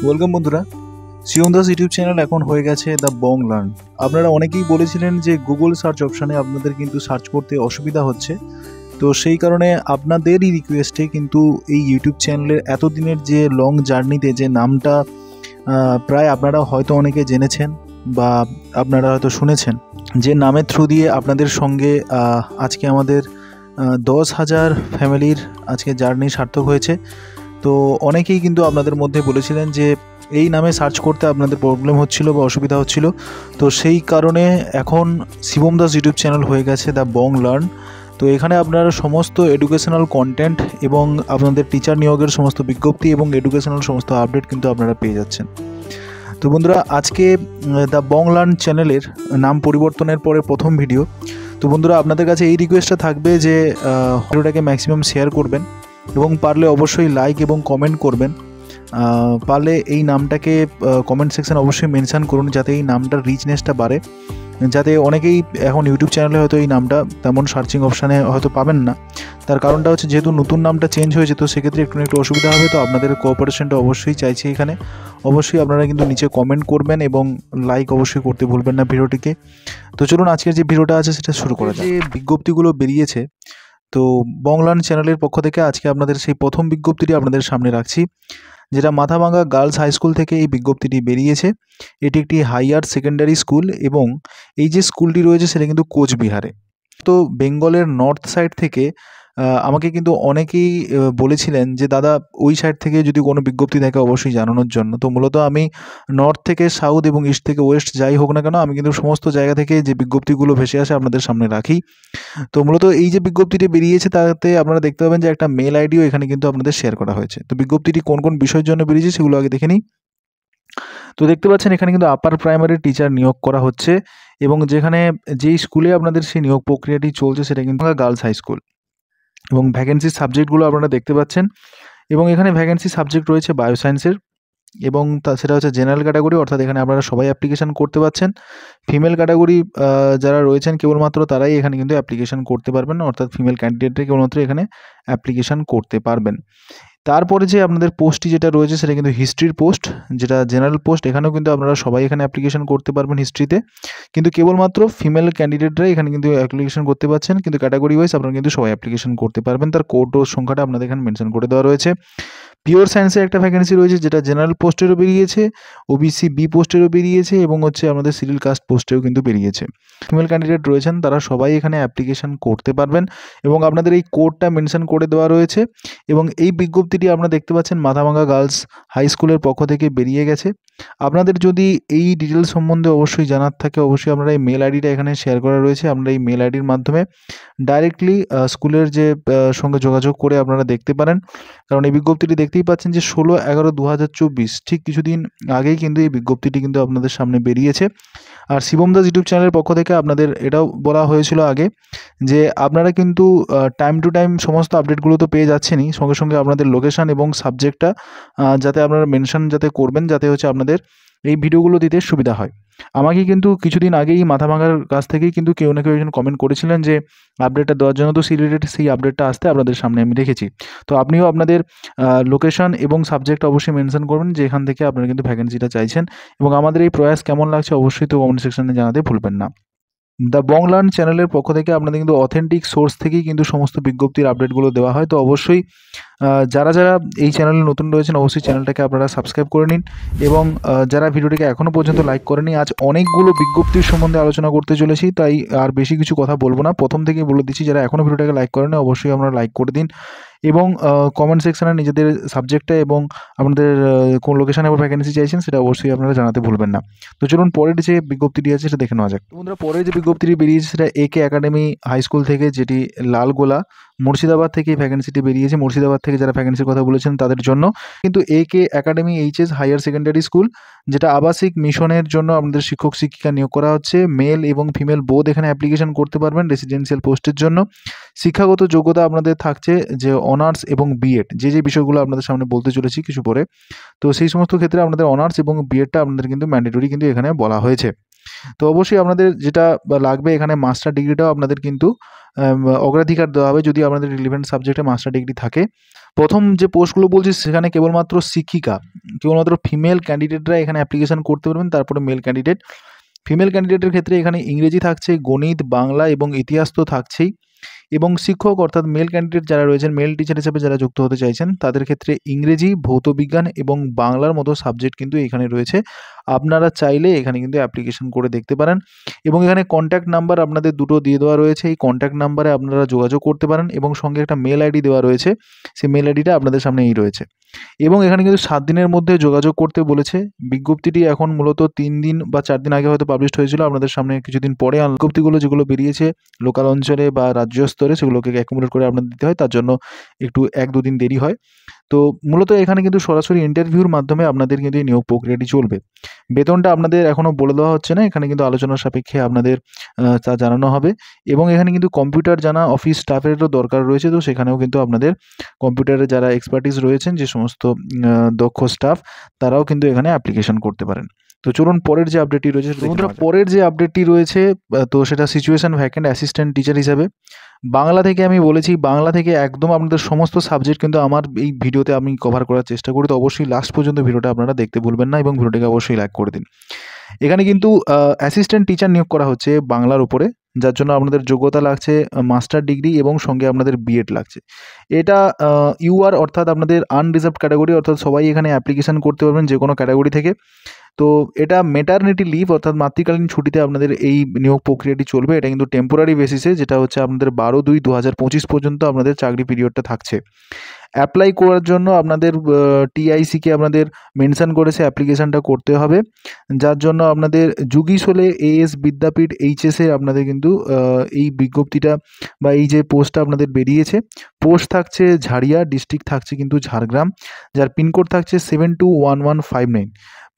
Welcome বন্ধুরা। Shivam Das YouTube channel এখন হয়ে গেছে দ্য বং লার্ন। আপনারা অনেকেই বলেছিলেন যে গুগল সার্চ অপশানে আপনাদের কিন্তু সার্চ করতে অসুবিধা হচ্ছে, তো সেই কারণে আপনাদেরই রিকোয়েস্টে কিন্তু এই ইউটিউব চ্যানেলের এতদিনের যে লং জার্নিতে যে নামটা প্রায় আপনারা হয়তো অনেকে জেনেছেন বা আপনারা হয়তো শুনেছেন, যে নামের থ্রু দিয়ে আপনাদের সঙ্গে আজকে আমাদের 10,000 ফ্যামিলির আজকে জার্নি সার্থক হয়েছে। তো অনেকেই কিন্তু আপনাদের মধ্যে বলেছিলেন যে এই নামে সার্চ করতে আপনাদের প্রবলেম হচ্ছিল বা অসুবিধা হচ্ছিল, তো সেই কারণে এখন শিবম দাস ইউটিউব চ্যানেল হয়ে গেছে দ্য বং লার্ন। তো এখানে আপনারা সমস্ত এডুকেশনাল কন্টেন্ট এবং আপনাদের টিচার নিয়োগের সমস্ত বিজ্ঞপ্তি এবং এডুকেশনাল সমস্ত আপডেট কিন্তু আপনারা পেয়ে যাচ্ছেন। তো বন্ধুরা, আজকে দ্য বং লার্ন চ্যানেলের নাম পরিবর্তনের পরে প্রথম ভিডিও। তো বন্ধুরা, আপনাদের কাছে এই রিকোয়েস্টটা থাকবে যে ভিডিওটাকে ম্যাক্সিমাম শেয়ার করবেন এবং পারলে অবশ্যই লাইক এবং কমেন্ট করবেন। পারলে এই নামটাকে কমেন্ট সেকশানে অবশ্যই মেনশান করুন, যাতে এই নামটার রিচনেসটা বাড়ে, যাতে অনেকেই এখন ইউটিউব চ্যানেলে হয়তো এই নামটা তেমন সার্চিং অপশানে হয়তো পাবেন না। তার কারণটা হচ্ছে যেহেতু নতুন নামটা চেঞ্জ হয়েছে, তো সেক্ষেত্রে একটু অসুবিধা হবে। তো আপনাদের কোঅপারেশনটা অবশ্যই চাইছি এখানে। অবশ্যই আপনারা কিন্তু নিচে কমেন্ট করবেন এবং লাইক অবশ্যই করতে ভুলবেন না ভিডিওটিকে। তো চলুন আজকের যে ভিডিওটা আছে সেটা শুরু করা যায়। যে বিজ্ঞপ্তিগুলো বেরিয়েছে, তো বং লার্ন চ্যানেলের পক্ষ থেকে আজকে আপনাদের সেই প্রথম বিজ্ঞপ্তিটি আপনাদের সামনে রাখছি, যেটা মাথাভাঙ্গা গার্লস হাই স্কুল থেকে এই বিজ্ঞপ্তিটি বেরিয়েছে। এটি একটি হাইয়ার সেকেন্ডারি স্কুল এবং এই যে স্কুলটি রয়েছে সেটা কিন্তু কোচবিহারে। তো বেঙ্গলের নর্থ সাইড থেকে আমাকে কিন্তু অনেকেই বলেছিলেন যে দাদা ওই সাইড থেকে যদি কোনো বিজ্ঞপ্তি থাকে অবশ্যই জানানোর জন্য। তো মূলত আমি নর্থ থেকে সাউথ এবং ইস্ট থেকে ওয়েস্ট যাই হোক না কেন, আমি কিন্তু সমস্ত জায়গা থেকে যে বিজ্ঞপ্তিগুলো ভেসে আসে আপনাদের সামনে রাখি। তো মূলত এই যে বিজ্ঞপ্তিটি বেরিয়েছে তাতে আপনারা দেখতে পাবেন যে একটা মেল আইডিও এখানে কিন্তু আপনাদের শেয়ার করা হয়েছে। তো বিজ্ঞপ্তিটি কোন কোন বিষয়ের জন্য বেরিয়েছে সেগুলো আগে দেখে নিই। তো দেখতে পাচ্ছেন এখানে কিন্তু আপার প্রাইমারি টিচার নিয়োগ করা হচ্ছে এবং যেই স্কুলে আপনাদের সেই নিয়োগ প্রক্রিয়াটি চলছে সেটা কিন্তু গার্লস হাই স্কুল। এবং ভ্যাকেন্সি সাবজেক্টগুলো আপনারা দেখতে পাচ্ছেন, এবং এখানে ভ্যাকেন্সি সাবজেক্ট রয়েছে বায়োসায়েন্সের এবং সেটা হচ্ছে জেনারেল ক্যাটাগরি, অর্থাৎ এখানে আপনারা সবাই অ্যাপ্লিকেশন করতে পারছেন। ফিমেল ক্যাটাগরি যারা রয়েছেন কেবলমাত্র তারাই এখানে কিন্তু অ্যাপ্লিকেশন করতে পারবেন, অর্থাৎ ফিমেল ক্যান্ডিডেটরা কেবলমাত্র এখানে অ্যাপ্লিকেশন করতে পারবেন। তারপরে যে আপনাদের পোস্টটি যেটা রয়েছে সেটা কিন্তু হিস্ট্রির পোস্ট, যেটা জেনারেল পোস্ট। এখানেও কিন্তু আপনারা সবাই এখানে অ্যাপ্লিকেশন করতে পারবেন হিস্ট্রিতে, কিন্তু কেবলমাত্র ফিমেল ক্যান্ডিডেটরাই এখানে কিন্তু অ্যাপ্লিকেশন করতে পারছেন, কিন্তু ক্যাটাগরি ওয়াইজ আপনারা কিন্তু সবাই অ্যাপ্লিকেশন করতে পারবেন। তার কোড ও সংখ্যাটা আপনাদের এখানে মেনশন করে দেওয়া রয়েছে। পিওর সায়েন্সের একটা ভ্যাকেন্সি রয়েছে, যেটা জেনারেল পোস্টেরও বেরিয়েছে, ওবিসি বি পোস্টেরও বেরিয়েছে এবং হচ্ছে আমাদের সিরিল কাস্ট পোস্টেও কিন্তু বেরিয়েছে। ফিমেল ক্যান্ডিডেট রয়েছেন তারা সবাই এখানে অ্যাপ্লিকেশন করতে পারবেন এবং আপনাদের এই কোডটা মেনশন করে দেওয়া রয়েছে। এবং এই বিজ্ঞপ্তিটি আপনারা দেখতে পাচ্ছেন মাথাভাঙ্গা গার্লস হাই স্কুলের পক্ষ থেকে বেরিয়ে গেছে। আপনাদের যদি এই ডিটেলস সম্বন্ধে অবশ্যই জানার থাকে, অবশ্যই আপনারা এই মেল আইডিটা এখানে শেয়ার করা রয়েছে। আপনারা এই মেল আইডির মাধ্যমে ডাইরেক্টলি স্কুলের যে সঙ্গে যোগাযোগ করে আপনারা দেখতে পারেন, কারণ এই বিজ্ঞপ্তিটি দেখতেই পাচ্ছেন যে 16/11/2024 ঠিক কিছুদিন আগেই কিন্তু এই বিজ্ঞপ্তিটি কিন্তু আপনাদের সামনে বেরিয়েছে। আর শিবম দাস ইউটিউব চ্যানেলের পক্ষ থেকে আপনাদের এটাও বলা হয়েছিল আগে যে আপনারা কিন্তু টাইম টু টাইম সমস্ত আপডেটগুলো তো পেয়ে যাচ্ছেনই, সঙ্গে সঙ্গে আপনাদের লোকেশান এবং সাবজেক্টটা যাতে আপনারা মেনশন যাতে করবেন, যাতে হচ্ছে আপনাদের এই ভিডিওগুলো দিতে সুবিধা হয়। আমাকে কিন্তু কিছুদিন আগেই মাথাভাঙ্গার কাছ থেকেই কিন্তু কেউ না কেউ একজন কমেন্ট করেছিলেন যে আপডেটটা দেওয়ার জন্য, তো সেই আপডেটটা আসতে আপনাদের সামনে আমি রেখেছি। তো আপনিও আপনাদের লোকেশন এবং সাবজেক্ট অবশ্যই মেনশন করবেন যে এখান থেকে আপনারা কিন্তু ভ্যাকেন্সিটা চাইছেন, এবং আমাদের এই প্রয়াস কেমন লাগছে অবশ্যই তো কমেন্ট সেকশনে জানাতে ভুলবেন না। দ্য বং লার্ন চ্যানেলের পক্ষ থেকে আপনাদের কিন্তু অথেন্টিক সোর্স থেকেই কিন্তু সমস্ত বিজ্ঞপ্তির আপডেটগুলো দেওয়া হয়। তো অবশ্যই যারা এই চ্যানেলে নতুন রয়েছেন অবশ্যই চ্যানেলটাকে আপনারা সাবস্ক্রাইব করে নিন, এবং যারা ভিডিওটিকে এখনও পর্যন্ত লাইক করেনি, আজ অনেকগুলো বিজ্ঞপ্তির সম্বন্ধে আলোচনা করতে চলেছি, তাই আর বেশি কিছু কথা বলবো না। প্রথম থেকেই বলে দিচ্ছি, যারা এখনও ভিডিওটাকে লাইক করেনি অবশ্যই আপনারা লাইক করে দিন এবং কমেন্ট সেকশানে নিজেদের সাবজেক্টটা এবং আপনাদের কোন লোকেশানে আবার ভ্যাকেন্সি চাইছেন সেটা অবশ্যই আপনারা জানাতে ভুলবেন না। তো চলুন পরের যে বিজ্ঞপ্তিটি আছে সেটা দেখে নেওয়া যাক। বন্ধুরা, পরের যে বিজ্ঞপ্তিটি বেরিয়েছে সেটা AK একাডেমি হাই স্কুল থেকে, যেটি লালগোলা মুর্শিদাবাদ থেকে এই ভ্যাকেন্সিটি বেরিয়েছে। মুর্শিদাবাদ থেকে যারা ভ্যাকেন্সির কথা বলেছেন তাদের জন্য কিন্তু AK academy HS hire secondary school, যেটা আবাসিক মিশনের জন্য আপনাদের শিক্ষক শিক্ষিকা নিয়োগ করা হচ্ছে। মেল এবং ফিমেল বোথ এখানে অ্যাপ্লিকেশন করতে পারবেন রেসিডেন্সিয়াল পোস্টের জন্য। শিক্ষাগত যোগ্যতা আপনাদের থাকছে যে অনার্স এবং বিএড, যে বিষয়গুলো আপনাদের সামনে বলতে চলেছি কিছু পরে, তো সেই সমস্ত ক্ষেত্রে আপনাদের অনার্স এবং বিএডটা আপনাদের কিন্তু ম্যান্ডেটরি কিন্তু এখানে বলা হয়েছে। তো অবশ্যই আপনাদের যেটা লাগবে এখানে মাস্টার ডিগ্রিটাও আপনাদের কিন্তু অগ্রাধিকার দেওয়া হবে যদি আপনাদের রিলেভেন্ট সাবজেক্টে মাস্টার ডিগ্রি থাকে। প্রথম যে পোস্টগুলো বলছি সেখানে কেবলমাত্র শিক্ষিকা, কেবলমাত্র ফিমেল ক্যান্ডিডেটরা এখানে অ্যাপ্লিকেশন করতে পারবেন। তারপরে মেল ক্যান্ডিডেট, ফিমেল ক্যান্ডিডেটের ক্ষেত্রে এখানে ইংরেজি থাকছে, গণিত, বাংলা এবং ইতিহাস তো থাকছেই। এবং শিক্ষক অর্থাৎ মেল ক্যান্ডিডেট যারা রয়েছেন, মেল টিচার হিসেবে যারা যুক্ত হতে চাইছেন তাদের ক্ষেত্রে ইংরেজি, ভৌতবিজ্ঞান এবং বাংলার মতো সাবজেক্ট কিন্তু এখানে রয়েছে। আপনারা চাইলে এখানে কিন্তু অ্যাপ্লিকেশন করে দেখতে পারেন। এবং এখানে কন্ট্যাক্ট নাম্বার আপনাদের দুটো দিয়ে দেওয়া রয়েছে। এই কন্ট্যাক্ট নাম্বারে আপনারা যোগাযোগ করতে পারেন এবং সঙ্গে একটা মেল আইডি দেওয়া রয়েছে। সেই মেল আইডিটা আপনাদের সামনে এই রয়েছে। এবং এখানে কিন্তু 7 দিনের মধ্যে যোগাযোগ করতে বলেছে। বিজ্ঞপ্তিটি এখন মূলত 3 দিন বা 4 দিন আগে হয়তো পাবলিশড হয়েছিল। আপনাদের সামনে কিছুদিন পরে বিজ্ঞপ্তিগুলো যেগুলো বেরিয়েছে লোকাল অঞ্চলে বা রাজ্য স্তরে সেগুলোকে অ্যাকুমুলেট করে আপনাদের দিতে হয়, তার জন্য একটু 1-2 দিন দেরি হয়। তো মূলত এখানে কিন্তু সরাসরি ইন্টারভিউর মাধ্যমে আপনাদের কিন্তু এই নিয়োগ প্রক্রিয়াটি চলবে। বেতনটা আপনাদের এখনও বলে দেওয়া হচ্ছে না, এখানে কিন্তু আলোচনার সাপেক্ষে আপনাদের তা জানানো হবে। এবং এখানে কিন্তু কম্পিউটার জানা অফিস স্টাফেরও দরকার রয়েছে, তো সেখানেও কিন্তু আপনাদের কম্পিউটারে যারা এক্সপার্টিস রয়েছেন, যে সমস্ত দক্ষ স্টাফ, তারাও কিন্তু এখানে অ্যাপ্লিকেশন করতে পারেন। তো চলুন পরের যে আপডেটটি রয়েছে, পরের যে আপডেটটি রয়েছে তো সেটা সিচুয়েশন ভ্যাকেন্ট অ্যাসিস্ট্যান্ট টিচার হিসাবে। বাংলা থেকে আমি বলেছি, বাংলা থেকে একদম আপনাদের সমস্ত সাবজেক্ট কিন্তু আমার এই ভিডিওতে আমি কভার করার চেষ্টা করি। তো অবশ্যই লাস্ট পর্যন্ত ভিডিওটা আপনারা দেখতে ভুলবেন না এবং ভিডিওটিকে অবশ্যই লাইক করে দিন। এখানে কিন্তু অ্যাসিস্ট্যান্ট টিচার নিয়োগ করা হচ্ছে বাংলার উপরে, যার জন্য আপনাদের যোগ্যতা লাগছে মাস্টার ডিগ্রি এবং সঙ্গে আপনাদের বিএড লাগছে। এটা ইউআর অর্থাৎ আপনাদের আনরিজার্ভড ক্যাটাগরি, অর্থাৎ সবাই এখানে অ্যাপ্লিকেশন করতে পারবেন যে কোনো ক্যাটাগরি থেকে। তো এটা ম্যাটারনিটি লিভ অর্থাৎ মাতৃকালীন ছুটিতে আপনাদের এই নিয়োগ প্রক্রিয়াটি চলবে। এটা কিন্তু টেম্পোরারি বেসিসে, যেটা হচ্ছে আপনাদের 12/2/2025 পর্যন্ত আপনাদের চাকরি পিরিয়ডটা থাকছে। অ্যাপ্লাই করার জন্য আপনাদের টিআইসিকে আপনাদের মেনশন করেছে অ্যাপ্লিকেশানটা করতে হবে, যার জন্য আপনাদের যুগীশোলে এএস বিদ্যাপীঠ এইচএসে আপনাদের কিন্তু এই বিজ্ঞপ্তিটা বা এই যে পোস্টটা আপনাদের বেরিয়েছে, পোস্ট থাকছে ঝাড়িয়া, ডিস্ট্রিক্ট থাকছে কিন্তু ঝাড়গ্রাম, যার পিনকোড থাকছে 721159।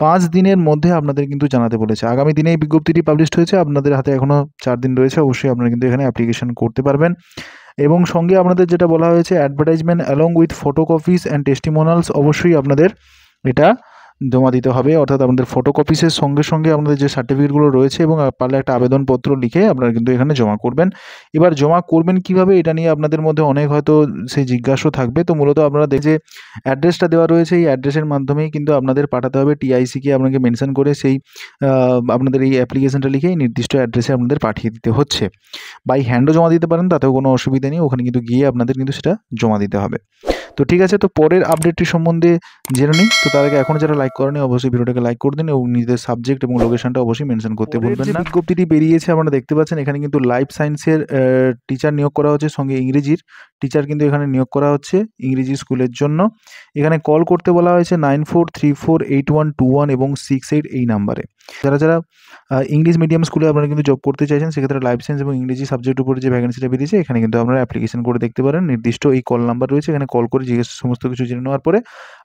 5 দিনের মধ্যে আপনাদের কিন্তু জানাতে বলেছে। আগামী দিনে এই বিজ্ঞপ্তিটি পাবলিশড হয়েছে, আপনাদের হাতে এখনও 4 দিন রয়েছে, অবশ্যই আপনারা কিন্তু এখানে অ্যাপ্লিকেশন করতে পারবেন। এবং সঙ্গে আপনাদের যেটা বলা হয়েছে advertisement along with photocopies and testimonials, অবশ্যই আপনাদের এটা জমা দিতে হবে। অর্থাৎ আপনাদের ফটোকপিসের সঙ্গে সঙ্গে আপনাদের যে সার্টিফিকেটগুলো রয়েছে এবং পারলে একটা আবেদনপত্র লিখে আপনারা কিন্তু এখানে জমা করবেন। এবার জমা করবেন কিভাবে, এটা নিয়ে আপনাদের মধ্যে অনেক হয়তো সেই জিজ্ঞাসা থাকবে। তো মূলত আপনারা যে অ্যাড্রেসটা দেওয়া রয়েছে এই অ্যাড্রেসের মাধ্যমেই কিন্তু আপনাদের পাঠাতে হবে। টিআইসিকে আপনাকে মেনশন করে সেই আপনাদের এই অ্যাপ্লিকেশনটা লিখে এই নির্দিষ্ট অ্যাড্রেসে আপনাদের পাঠিয়ে দিতে হচ্ছে। বাই হ্যান্ডও জমা দিতে পারেন, তাতেও কোনো অসুবিধা নেই, ওখানে কিন্তু গিয়ে আপনাদের কিন্তু সেটা জমা দিতে হবে। তো ঠিক আছে, তো পরের আপডেটটি সম্বন্ধে জেনে নিই। তো তার আগে এখন যারা লাইক করেনি অবশ্যই ভিডিওটাকে লাইক করে দিন এবং নিজেদের সাবজেক্ট এবং লোকেশনটা অবশ্যই মেনশন করতে ভুলবেন না। বিজ্ঞপ্তিটি বেরিয়েছে আপনারা দেখতে পাচ্ছেন, এখানে কিন্তু লাইফ সায়েন্সের টিচার নিয়োগ করা হচ্ছে, সঙ্গে ইংরেজির টিচার কিন্তু এখানে নিয়োগ করা হচ্ছে ইংরেজি স্কুলের জন্য। এখানে কল করতে বলা হয়েছে 94348121 এবং 68 এই নাম্বারে। যারা ইংলিশ মিডিয়াম স্কুলে আপনারা কিন্তু জব করতে চাইছেন, সেক্ষেত্রে লাইফ সায়েন্স এবং ইংরেজি সাবজেক্ট উপরে যে ভ্যাকেন্সিটা বেরিয়েছে এখানে কিন্তু আপনারা অ্যাপ্লিকেশন করে দেখতে পারেন। নির্দিষ্ট এই কল নাম্বার রয়েছে, এখানে কল করে সমস্ত কিছু জেনে নেওয়ার পরে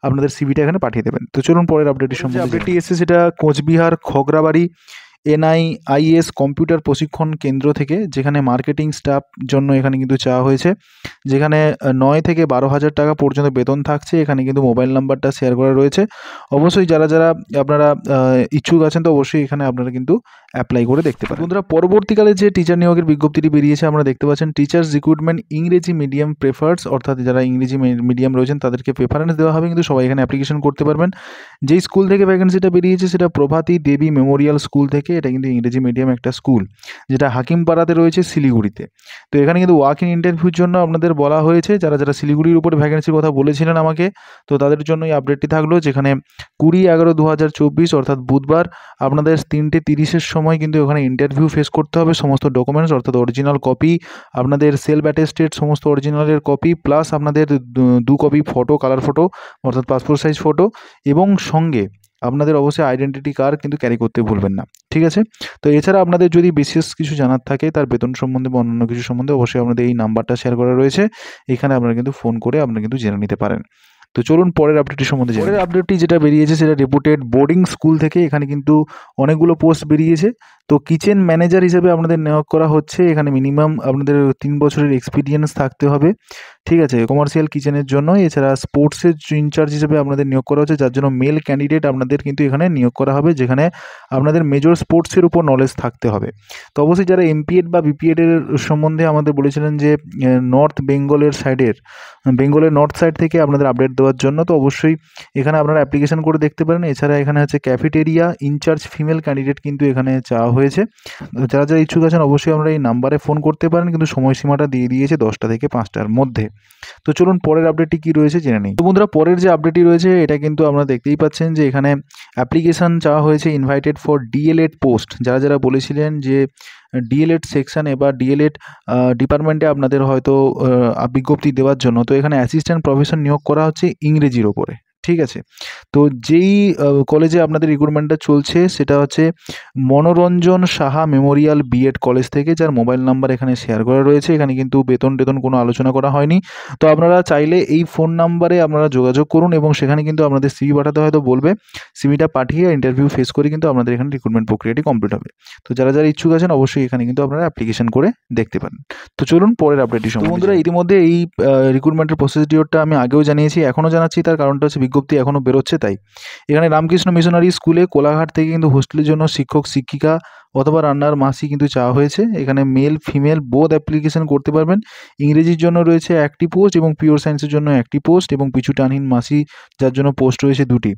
আপনাদের সিভিটা এখানে পাঠিয়ে দেবেন। তো চলুন পরের আপডেটের সম্বন্ধে। আপডেটটি এসেছে সেটা কোচবিহার খগড়াবাড়ি NIIS কম্পিউটার প্রশিক্ষণ কেন্দ্র থেকে, যেখানে মার্কেটিং স্টাফ জন্য এখানে কিন্তু চাওয়া হয়েছে, যেখানে 9 থেকে 12,000 টাকা পর্যন্ত বেতন থাকছে। এখানে কিন্তু মোবাইল নাম্বারটা শেয়ার করা রয়েছে। অবশ্যই যারা আপনারা ইচ্ছুক আছেন তো অবশ্যই এখানে আপনারা কিন্তু অ্যাপ্লাই করে দেখতে পারেন। বন্ধুরা, পরবর্তীকালে যে টিচার নিয়োগের বিজ্ঞপ্তিটি বেরিয়েছে আপনারা দেখতে পাচ্ছেন, টিচার্স রিক্রুটমেন্ট ইংরেজি মিডিয়াম প্রেফার্স, অর্থাৎ যারা ইংরেজি মিডিয়াম রয়েছেন তাদেরকে প্রেফারেন্স দেওয়া হবে, কিন্তু সবাই এখানে অ্যাপ্লিকেশন করতে পারবেন। যেই স্কুল থেকে ভ্যাকেন্সিটা বেরিয়েছে সেটা প্রভাতী দেবী মেমোরিয়াল স্কুল থেকে। এটা কিন্তু ইংরেজি মিডিয়াম একটা স্কুল, যেটা হাকিমপাড়াতে রয়েছে শিলিগুড়িতে। তো এখানে কিন্তু ওয়াক ইন ইন্টারভিউর জন্য আপনাদের বলা হয়েছে, যারা শিলিগুড়ির উপরে ভ্যাকেন্সির কথা বলেছিলেন আমাকে, তো তাদের জন্য এই আপডেটটি থাকলো, যেখানে 20/11/2024 অর্থাৎ বুধবার আপনাদের 3:30-এর সময় কিন্তু ওখানে ইন্টারভিউ ফেস করতে হবে। সমস্ত ডকুমেন্টস অর্থাৎ অরিজিনাল কপি, আপনাদের সেলফ অ্যাটেস্টেড সমস্ত অরিজিনালের কপি, প্লাস আপনাদের 2 কপি ফটো, কালার ফটো অর্থাৎ পাসপোর্ট সাইজ ফটো, এবং সঙ্গে আপনাদের অবশ্যই আইডেন্টিটি কার্ড কিন্তু ক্যারি করতে ভুলবেন না, ঠিক আছে? তো এছাড়া আপনাদের যদি বিশেষ কিছু জানার থাকে তার বেতন সম্বন্ধে বা অন্যান্য কিছু সম্বন্ধে, অবশ্যই আপনাদের এই নাম্বারটা শেয়ার করা রয়েছে, এখানে আপনারা কিন্তু ফোন করে আপনারা কিন্তু জেনে নিতে পারেন। তো চলুন পরের আপডেটটি সম্বন্ধে। পরের আপডেটটি যেটা বেরিয়েছে সেটা রেপুটেড বোর্ডিং স্কুল থেকে। এখানে কিন্তু অনেকগুলো পোস্ট বেরিয়েছে। তো কিচেন ম্যানেজার হিসেবে আপনাদের নিয়োগ করা হচ্ছে। এখানে মিনিমাম আপনাদের 3 বছরের এক্সপিরিয়েন্স থাকতে হবে, ঠিক আছে, কমার্শিয়াল কিচেনের জন্য। এছাড়া স্পোর্টসের ইনচার্জ হিসেবে আপনাদের নিয়োগ করা হচ্ছে, যার জন্য মেল ক্যান্ডিডেট আপনাদের কিন্তু এখানে নিয়োগ করা হবে, যেখানে আপনাদের মেজর স্পোর্টসের উপর নলেজ থাকতে হবে। তো অবশ্যই যারা এমপিএড বা বিপিএড এর সম্বন্ধে আমাদের বলেছিলেন যে নর্থ বেঙ্গলের সাইডের, বেঙ্গলের নর্থ সাইড থেকে আপনাদের আপডেট দেওয়ার জন্য, তো অবশ্যই এখানে আপনারা অ্যাপ্লিকেশন করে দেখতে পারেন। এছাড়া এখানে হচ্ছে ক্যাফেটেরিয়া ইনচার্জ ফিমেল ক্যান্ডিডেট কিন্তু এখানে চাওয়া হয়েছে। যারা যারা ইচ্ছুক আছেন অবশ্যই আপনারা এই নাম্বারে ফোন করতে পারেন, কিন্তু সময়সীমাটা দিয়ে দিয়েছে 10টা থেকে 5টার মধ্যে। তো চলুন পরের আপডেটটি কী রয়েছে জেনে নিই। তো বন্ধুরা, পরের যে আপডেটটি রয়েছে এটা কিন্তু আপনারা দেখতেই পাচ্ছেন যে এখানে অ্যাপ্লিকেশান চাওয়া হয়েছে ইনভাইটেড ফর ডিএলএড পোস্ট। যারা যারা বলেছিলেন যে ডিএলএড সেকশানে বা ডিএলএড ডিপার্টমেন্টে আপনাদের হয়তো বিজ্ঞপ্তি দেওয়ার জন্য, তো এখানে অ্যাসিস্ট্যান্ট প্রফেসর নিয়োগ করা হচ্ছে ইংরেজির ওপরে। ঠিক আছে, তো যেই কলেজে আপনাদের রিক্রুটমেন্টটা চলছে সেটা হচ্ছে মনোরঞ্জন সাহা মেমোরিয়াল বিএড কলেজ থেকে, যার মোবাইল নাম্বার এখানে শেয়ার করা রয়েছে। এখানে কিন্তু বেতন কোনো আলোচনা করা হয়নি। তো আপনারা চাইলে এই ফোন নাম্বারে আপনারা যোগাযোগ করুন এবং সেখানে কিন্তু আপনাদের সিভি পাঠাতে হয়তো বলবে। সিভিটা পাঠিয়ে ইন্টারভিউ ফেস করে কিন্তু আপনাদের এখানে রিক্রুটমেন্ট প্রক্রিয়াটি কমপ্লিট হবে। তো যারা যারা ইচ্ছুক আছেন অবশ্যই এখানে কিন্তু আপনারা অ্যাপ্লিকেশন করে দেখতে পারেন। তো চলুন পরের আপডেটটি সম্বন্ধে। বন্ধুরা, ইতিমধ্যে এই রিক্রুটমেন্টের প্রসিডিওরটা আমি আগেও জানিয়েছি, এখনও জানাচ্ছি, তার কারণটা হচ্ছে বিজ্ঞপ্তি এখনও বেরোচ্ছে তাই। এখানে রামকৃষ্ণ মিশনারি স্কুলে কোলাঘাট থেকে কিন্তু হোস্টেলের জন্য শিক্ষক শিক্ষিকা অথবা রান্নার মাসি কিন্তু চাওয়া হয়েছে। এখানে মেল ফিমেল বোথ অ্যাপ্লিকেশন করতে পারবেন। ইংরেজির জন্য রয়েছে 1টি পোস্ট এবং পিওর সায়েন্সের জন্য 1টি পোস্ট এবং পিছু টানহীন মাসি যার জন্য পোস্ট রয়েছে 2টি।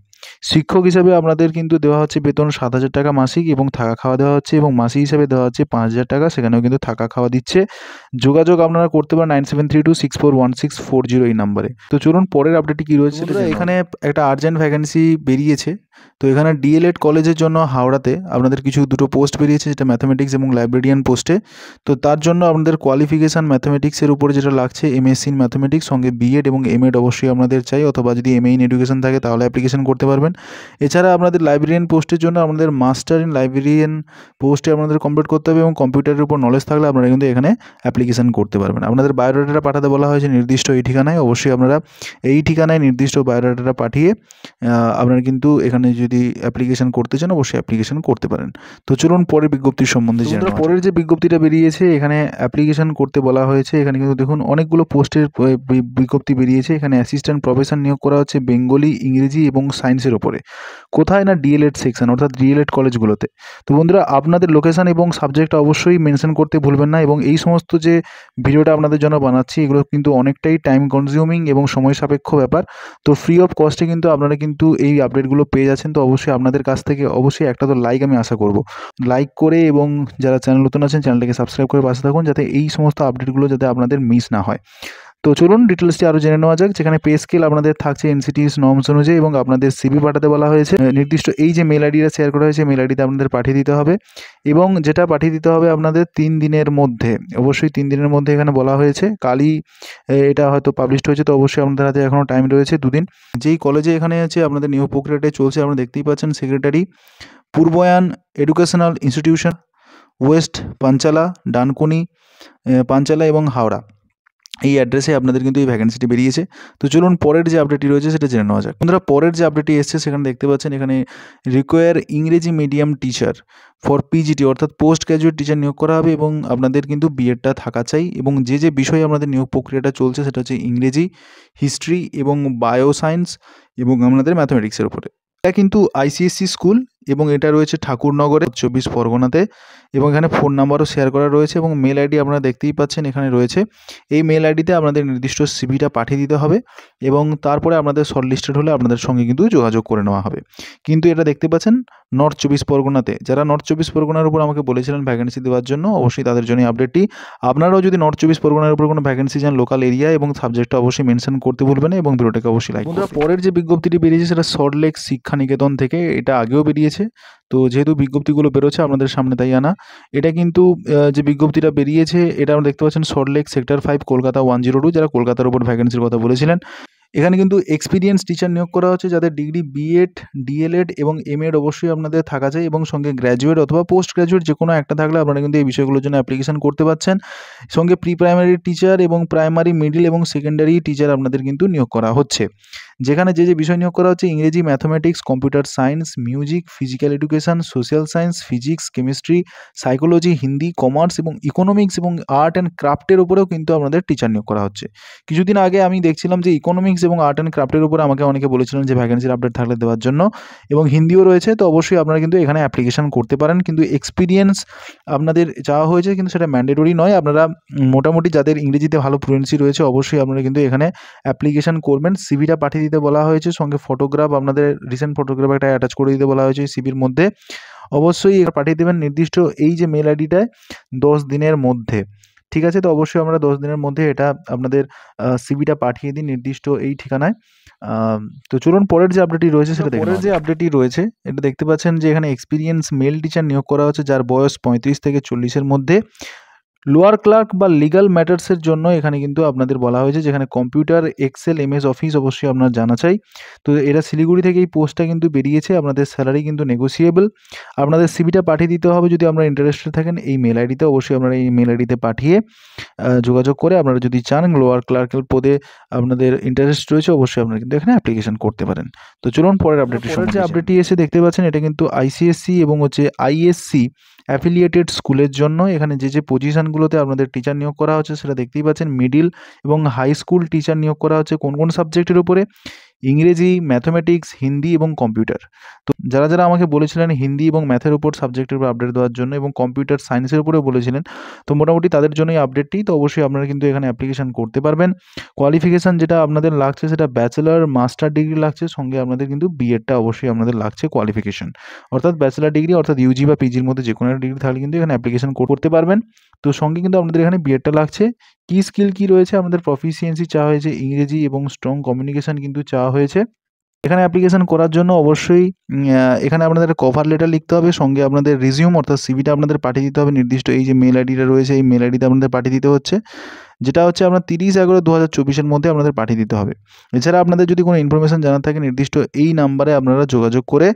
শিক্ষক হিসাবে আপনাদের কিন্তু দেওয়া হচ্ছে বেতন 7,000 টাকা মাসিক এবং থাকা খাওয়া দেওয়া হচ্ছে, এবং মাসি হিসাবে দেওয়া হচ্ছে 5,000 টাকা, সেখানেও কিন্তু থাকা খাওয়া দিচ্ছে। যোগাযোগ আপনারা করতে পারেন 9732641640 এই নাম্বারে। তো চলুন পরের আপডেটটি কী রয়েছে। এখানে একটা আর্জেন্ট ভ্যাকেন্সি বেরিয়েছে। তো এখানে ডিএলএড কলেজের জন্য হাওড়াতে আপনাদের দুটো পোস্ট বেরিয়েছে, যেটা ম্যাথামেটিক্স এবং লাইব্রেরিয়ান পোস্টে। তো তার জন্য আপনাদের কোয়ালিফিকেশান ম্যাথামেটিক্সের উপরে যেটা লাগছে এমএসসি ইন ম্যাথামেটিক্স, সঙ্গে বিএড এবং এমএড অবশ্যই আপনাদের চাই, অথবা যদি এমএ ইন এডুকেশন থাকে তাহলে অ্যাপ্লিকেশন করতে পারবেন। এছাড়া আপনাদের লাইব্রেরিয়ান পোস্টের জন্য আপনাদের মাস্টার ইন লাইব্রেরিয়ান পোস্টে আপনাদের কমপ্লিট করতে হবে এবং কম্পিউটারের উপর নলেজ থাকলে আপনারা কিন্তু এখানে অ্যাপ্লিকেশন করতে পারবেন। আপনাদের বায়োডাটাটা পাঠাতে বলা হয়েছে নির্দিষ্ট এই ঠিকানায়। অবশ্যই আপনারা এই ঠিকানায় নির্দিষ্ট বায়োডাটাটা পাঠিয়ে আপনারা কিন্তু এখানে যদি অ্যাপ্লিকেশন করতে চান অবশ্যই অ্যাপ্লিকেশন করতে পারেন। তো চলুন পরের বিজ্ঞপ্তির সম্বন্ধে জেনে নেওয়া। পরের যে বিজ্ঞপ্তিটা বেরিয়েছে এখানে অ্যাপ্লিকেশন করতে বলা হয়েছে। এখানে কিন্তু দেখুন অনেকগুলো পোস্টের বিজ্ঞপ্তি বেরিয়েছে। এখানে অ্যাসিস্ট্যান্ট প্রফেসর নিয়োগ করা হচ্ছে বেঙ্গলি, ইংরেজি এবং সায়েন্সের ওপরে। কোথায় না ডিএলএড সেকশন, অর্থাৎ ডিএলএড কলেজগুলোতে। তো বন্ধুরা, আপনাদের লোকেশন এবং সাবজেক্টটা অবশ্যই মেনশন করতে ভুলবেন না। এবং এই সমস্ত যে ভিডিওটা আপনাদের জন্য বানাচ্ছি এগুলো কিন্তু অনেকটাই টাইম কনজিউমিং এবং সময় সাপেক্ষ ব্যাপার। তো ফ্রি অফ কস্টে কিন্তু আপনারা কিন্তু এই আপডেটগুলো পেয়ে যাচ্ছেন। তো অবশ্যই আপনাদের কাছ থেকে অবশ্যই একটা তো লাইক আমি আশা করব। লাইক করে এবং যারা চ্যানেল নতুন আছেন চ্যানেলটাকে সাবস্ক্রাইব করে পাশে থাকুন, যাতে এই সমস্ত আপডেটগুলো যাতে আপনাদের মিস না হয়। তো চলুন ডিটেলসটি আরও জেনে নেওয়া যাক। যেখানে পে স্কেল আপনাদের থাকছে এনসিটিস নর্মস অনুযায়ী এবং আপনাদের সিভি পাঠাতে বলা হয়েছে। নির্দিষ্ট এই যে মেল আইডিটা শেয়ার করা হয়েছে মেল আইডিতে আপনাদের পাঠিয়ে দিতে হবে, এবং যেটা পাঠিয়ে দিতে হবে আপনাদের 3 দিনের মধ্যে। অবশ্যই 3 দিনের মধ্যে এখানে বলা হয়েছে। কালই এটা হয়তো পাবলিশড হয়েছে, তো অবশ্যই আপনাদের হাতে এখনও টাইম রয়েছে 2 দিন। যেই কলেজে এখানে আছে আপনাদের নিয়োগ প্রক্রিয়াটা চলছে আপনারা দেখতেই পাচ্ছেন। Secretary Purbayan educational institution, west Panchala, Dankuni, Panchala এবং হাওড়া, এই অ্যাড্রেসে আপনাদের কিন্তু এই ভ্যাকেন্সিটি বেরিয়েছে। তো চলুন পরের যে আপডেটটি রয়েছে সেটা জেনে নেওয়া যাক। বন্ধুরা, পরের যে আপডেটটি এসছে সেখানে দেখতে পাচ্ছেন এখানে রিকোয়ার ইংরেজি মিডিয়াম টিচার ফর পিজিটি, অর্থাৎ পোস্ট গ্র্যাজুয়েট টিচার নিয়োগ করা হবে এবং আপনাদের কিন্তু বিএডটা থাকা চাই। এবং যে যে বিষয়ে আপনাদের নিয়োগ প্রক্রিয়াটা চলছে সেটা হচ্ছে ইংরেজি, হিস্ট্রি এবং বায়ো সায়েন্স এবং আপনাদের ম্যাথামেটিক্সের উপরে। এটা কিন্তু আইসিএসসি স্কুল এবং এটা রয়েছে ঠাকুরনগরে 24 পরগনাতে, এবং এখানে ফোন নাম্বারও শেয়ার করা রয়েছে এবং মেল আইডি আপনারা দেখতেই পাচ্ছেন এখানে রয়েছে। এই মেল আইডিতে আপনাদের নির্দিষ্ট সিভিটা পাঠিয়ে দিতে হবে এবং তারপরে আপনাদের শর্টলিস্টেড হলে আপনাদের সঙ্গে কিন্তু যোগাযোগ করে নেওয়া হবে। কিন্তু এটা দেখতে পাচ্ছেন নর্থ 24 পরগনাতে। যারা নর্থ 24 পরগনার উপর আমাকে বলেছিলেন ভ্যাকেন্সি দেওয়ার জন্য, অবশ্যই তাদের জন্য আপডেটটি। আপনারাও যদি নর্থ 24 পরগনার উপর কোনো ভ্যাকেন্সি চান লোকাল এরিয়া এবং সাবজেক্টটা অবশ্যই মেনশন করতে ভুলবেন না এবং ভিডিওটাকে অবশ্যই লাইক করুন। পরের যে বিজ্ঞপ্তিটি বেরিয়েছে সেটা সল্টলেক শিক্ষা নিকেতন থেকে। এটা আগেও বেরিয়েছে, তো যেহেতু বিজ্ঞপ্তিগুলো বেরোচ্ছে আপনাদের সামনে তাই আনা। এটা কিন্তু যে বিজ্ঞপ্তিটা বেরিয়েছে এটা আমরা দেখতে পাচ্ছেন সল্টলেক সেক্টর 5 কলকাতা 102, যারা কলকাতার উপর ভ্যাকেন্সির কথা বলেছিলেন। এখানে কিন্তু এক্সপিরিয়েন্স টিচার নিয়োগ করা হচ্ছে যাদের ডিগ্রি বিএড, ডিএলএড এবং এমএড অবশ্যই আপনাদের থাকা চাই, এবং সঙ্গে গ্র্যাজুয়েট অথবা পোস্ট গ্র্যাজুয়েট যে কোনো একটা থাকলে আপনারা কিন্তু এই বিষয়গুলোর জন্য অ্যাপ্লিকেশন করতে পারছেন। সঙ্গে প্রি প্রাইমারি টিচার এবং প্রাইমারি, মিডিল এবং সেকেন্ডারি টিচার আপনাদের কিন্তু নিয়োগ করা হচ্ছে। যেখানে যে বিষয় নিয়োগ করা হচ্ছে ইংরেজি, mathematics, computer science, music, physical education, social science, physics, chemistry, psychology, Hindi, commerce এবং ইকোনমিক্স এবং আর্ট অ্যান্ড ক্রাফটের উপরেও কিন্তু আপনাদের টিচার নিয়োগ করা হচ্ছে। কিছুদিন আগে আমি দেখছিলাম যে ইকোনমিক্স এবং আর্ট অ্যান্ড ক্রাফটের উপরে আমাকে অনেকে বলেছিলেন যে ভ্যাকেন্সির আপডেট থাকলে দেওয়ার জন্য, এবং হিন্দিও রয়েছে। তো অবশ্যই আপনারা কিন্তু এখানে অ্যাপ্লিকেশন করতে পারেন, কিন্তু এক্সপিরিয়েন্স আপনাদের চাওয়া হয়েছে, কিন্তু সেটা ম্যান্ডেটরি নয়। আপনারা মোটামুটি যাদের ইংরেজিতে ভালো ফ্লুয়েন্সি রয়েছে অবশ্যই আপনারা কিন্তু এখানে অ্যাপ্লিকেশন করবেন। সিভিটা পাঠিয়ে দিতে বলা হয়েছে, সঙ্গে ফটোগ্রাফ, আপনাদের রিসেন্ট ফটোগ্রাফ একটা অ্যাটাচ করে দিতে বলা হয়েছে সিভির মধ্যে। অবশ্যই পাঠিয়ে দেবেন নির্দিষ্ট এই যে মেল আইডিটায় 10 দিনের মধ্যে। ঠিক আছে? তো অবশ্যই আমরা 10 দিনের মধ্যে এটা আপনাদের সিভিটা পাঠিয়ে দিন নির্দিষ্ট এই ঠিকানায়। তো চলুন পরের যে আপডেটটি রয়েছে সেটা দেখে নেওয়া যাক। পরের যে আপডেটটি রয়েছে এটা দেখতে পাচ্ছেন যে এখানে এক্সপিরিয়েন্স মেল টিচার নিয়োগ করা হচ্ছে, যার বয়স 35 থেকে 40 এর মধ্যে। লোয়ার ক্লার্ক বা লিগ্যাল ম্যাটার্সের জন্য এখানে কিন্তু আপনাদের বলা হয়েছে, যেখানে কম্পিউটার, এক্সেল, এমএস অফিস অবশ্যই আপনার জানা চাই। তো এরা শিলিগুড়ি থেকে এই পোস্টটা কিন্তু বেরিয়েছে। আপনাদের স্যালারি কিন্তু নেগোসিয়েবল। আপনাদের সিভিটা পাঠিয়ে দিতে হবে যদি আপনারা ইন্টারেস্টেড থাকেন এই মেল আইডিতে। অবশ্যই আপনারা এই মেল আইডিতে পাঠিয়ে যোগাযোগ করে আপনারা যদি চান লোয়ার ক্লার্কের পদে আপনাদের ইন্টারেস্ট রয়েছে অবশ্যই আপনারা কিন্তু এখানে অ্যাপ্লিকেশন করতে পারেন। তো চলুন পরের আপডেটটি। পরের যে আপডেটটি এসে দেখতে পাচ্ছেন এটা কিন্তু আইসিএসসি এবং আইএসসি অ্যাফিলিয়েটেড স্কুলের জন্য। এখানে যে পজিশনগুলোতে আপনাদের টিচার নিয়োগ করা হচ্ছে সেটা দেখতেই পাচ্ছেন। মিডিল এবং হাই স্কুল টিচার নিয়োগ করা হচ্ছে কোন কোন সাবজেক্টের উপরে? ইংরেজি, ম্যাথমেটিক্স, হিন্দি এবং কম্পিউটার। তো যারা আমাকে বলেছিলেন হিন্দি এবং ম্যাথের উপর সাবজেক্টের উপর আপডেট দেওয়ার জন্য এবং কম্পিউটার সায়েন্সের উপরেও বলেছিলেন, তো মোটামুটি তাদের জন্যই আপডেটটি। তো অবশ্যই আপনারা কিন্তু এখানে অ্যাপ্লিকেশন করতে পারবেন। কোয়ালিফিকেশান যেটা আপনাদের লাগছে সেটা ব্যাচেলর, মাস্টার ডিগ্রি লাগছে, সঙ্গে আপনাদের কিন্তু বিএডটা অবশ্যই আপনাদের লাগছে কোয়ালিফিকেশন। অর্থাৎ ব্যাচেলর ডিগ্রি অর্থাৎ ইউজি বা পিজির মধ্যে যে কোনো একটা ডিগ্রি থাকলে কিন্তু এখানে অ্যাপ্লিকেশন করতে পারবেন। তো সঙ্গে কিন্তু আপনাদের এখানে বিএডটা লাগছে। কি স্কিল কি রয়েছে? আমাদের প্রফিসিয়েন্সি চাওয়া হয়েছে, ইংরেজি এবং স্ট্রং কমিউনিকেশন কিন্তু চাওয়া হয়েছে। এখানে অ্যাপ্লিকেশন করার জন্য অবশ্যই এখানে আপনাদের কভার লেটার লিখতে হবে, সঙ্গে আপনাদের রিজিউম অর্থাৎ সিভিটা আপনাদের পাঠিয়ে দিতে হবে নির্দিষ্ট এই যে মেল আইডিটা রয়েছে এই মেল আইডিতে আপনাদের পাঠিয়ে দিতে হচ্ছে, যেটা হচ্ছে আপনার 30/11/2024 মধ্যে আপনাদের পাঠিয়ে দিতে হবে। এছাড়া আপনাদের যদি কোনো ইনফরমেশন জানার থাকে নির্দিষ্ট এই নাম্বারে আপনারা যোগাযোগ করে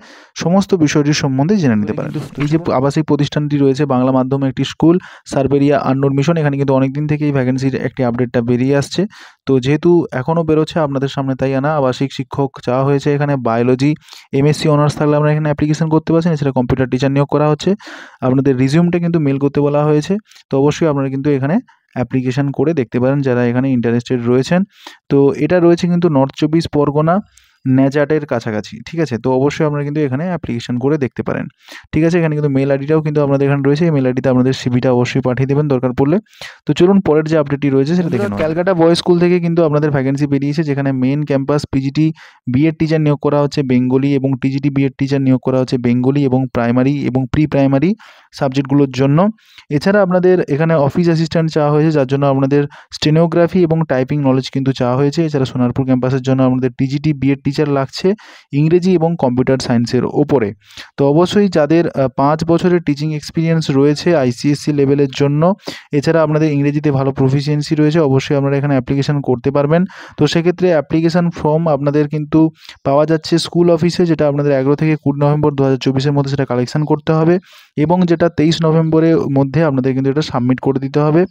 সমস্ত বিষয়টির সম্বন্ধে জেনে নিতে পারেন। এই যে আবাসিক প্রতিষ্ঠানটি রয়েছে বাংলা মাধ্যমে একটি স্কুল, সার্ভেরিয়া আননোন মিশন, এখানে কিন্তু অনেকদিন থেকেই ভ্যাকেন্সির একটি আপডেটটা বেরিয়ে আসছে। তো যেহেতু এখনও বেরোচ্ছে আপনাদের সামনে তাই আনা। আবাসিক শিক্ষক চাওয়া হয়েছে এখানে। বায়োলজি, এমএসসি অনার্স থাকলে আপনারা এখানে অ্যাপ্লিকেশন করতে পারছেন। এছাড়া কম্পিউটার টিচার নিয়োগ করা হচ্ছে। আপনাদের রিজিউমটা কিন্তু মেল করতে বলা হয়েছে। তো অবশ্যই আপনারা কিন্তু এখানে অ্যাপ্লিকেশন করে দেখতে পারেন যারা এখানে ইন্টারেস্টেড রয়েছেন। তো এটা রয়েছে কিন্তু নর্থ 24 পরগনা ন্যাজাটের কাছাকাছি। ঠিক আছে? তো অবশ্যই আপনারা কিন্তু এখানে অ্যাপ্লিকেশন করে দেখতে পারেন। ঠিক আছে? এখানে কিন্তু মেল আইডিটাও কিন্তু আপনাদের এখানে রয়েছে। এই মেল আইডিতে আপনাদের সিভিটা অবশ্যই পাঠিয়ে দেবেন দরকার পড়লে। তো চলুন পরের যে আপডেটটি রয়েছে সেটা দেখে নেওয়া। ক্যালকাটা বয়েজ স্কুল থেকে কিন্তু আপনাদের ভ্যাকেন্সি বেরিয়েছে, যেখানে main campus PGT BEd teacher নিয়োগ করা হচ্ছে বেঙ্গলি এবং টিজিটি বিএড টিচার নিয়োগ করা হচ্ছে বেঙ্গলি এবং প্রাইমারি এবং প্রি প্রাইমারি সাবজেক্টগুলোর জন্য। এছাড়া আপনাদের এখানে অফিস অ্যাসিস্ট্যান্ট চাওয়া হয়েছে, যার জন্য আপনাদের স্টেনোগ্রাফি এবং টাইপিং নলেজ কিন্তু চাওয়া হয়েছে। এছাড়া সোনারপুর ক্যাম্পাসের জন্য আপনাদের টিজিটি বিএড টিচার লাগছে ইংরেজি এবং কম্পিউটার সায়েন্সের ওপরে। তো অবশ্যই যাদের 5 বছরের টিচিং এক্সপিরিয়েন্স রয়েছে আইসিএসসি লেভেলের জন্য, এছাড়া আপনাদের ইংরেজিতে ভালো প্রফিসিয়েন্সি রয়েছে, অবশ্যই আপনারা এখানে অ্যাপ্লিকেশন করতে পারবেন। তো সেক্ষেত্রে অ্যাপ্লিকেশন ফর্ম আপনাদের কিন্তু পাওয়া যাচ্ছে স্কুল অফিসে, যেটা আপনাদের 11 থেকে 20 নভেম্বর 2024 মধ্যে সেটা কালেকশন করতে হবে, এবং যেটা 23 নভেম্বরের মধ্যে আপনাদের কিন্তু এটা সাবমিট করে দিতে হবে।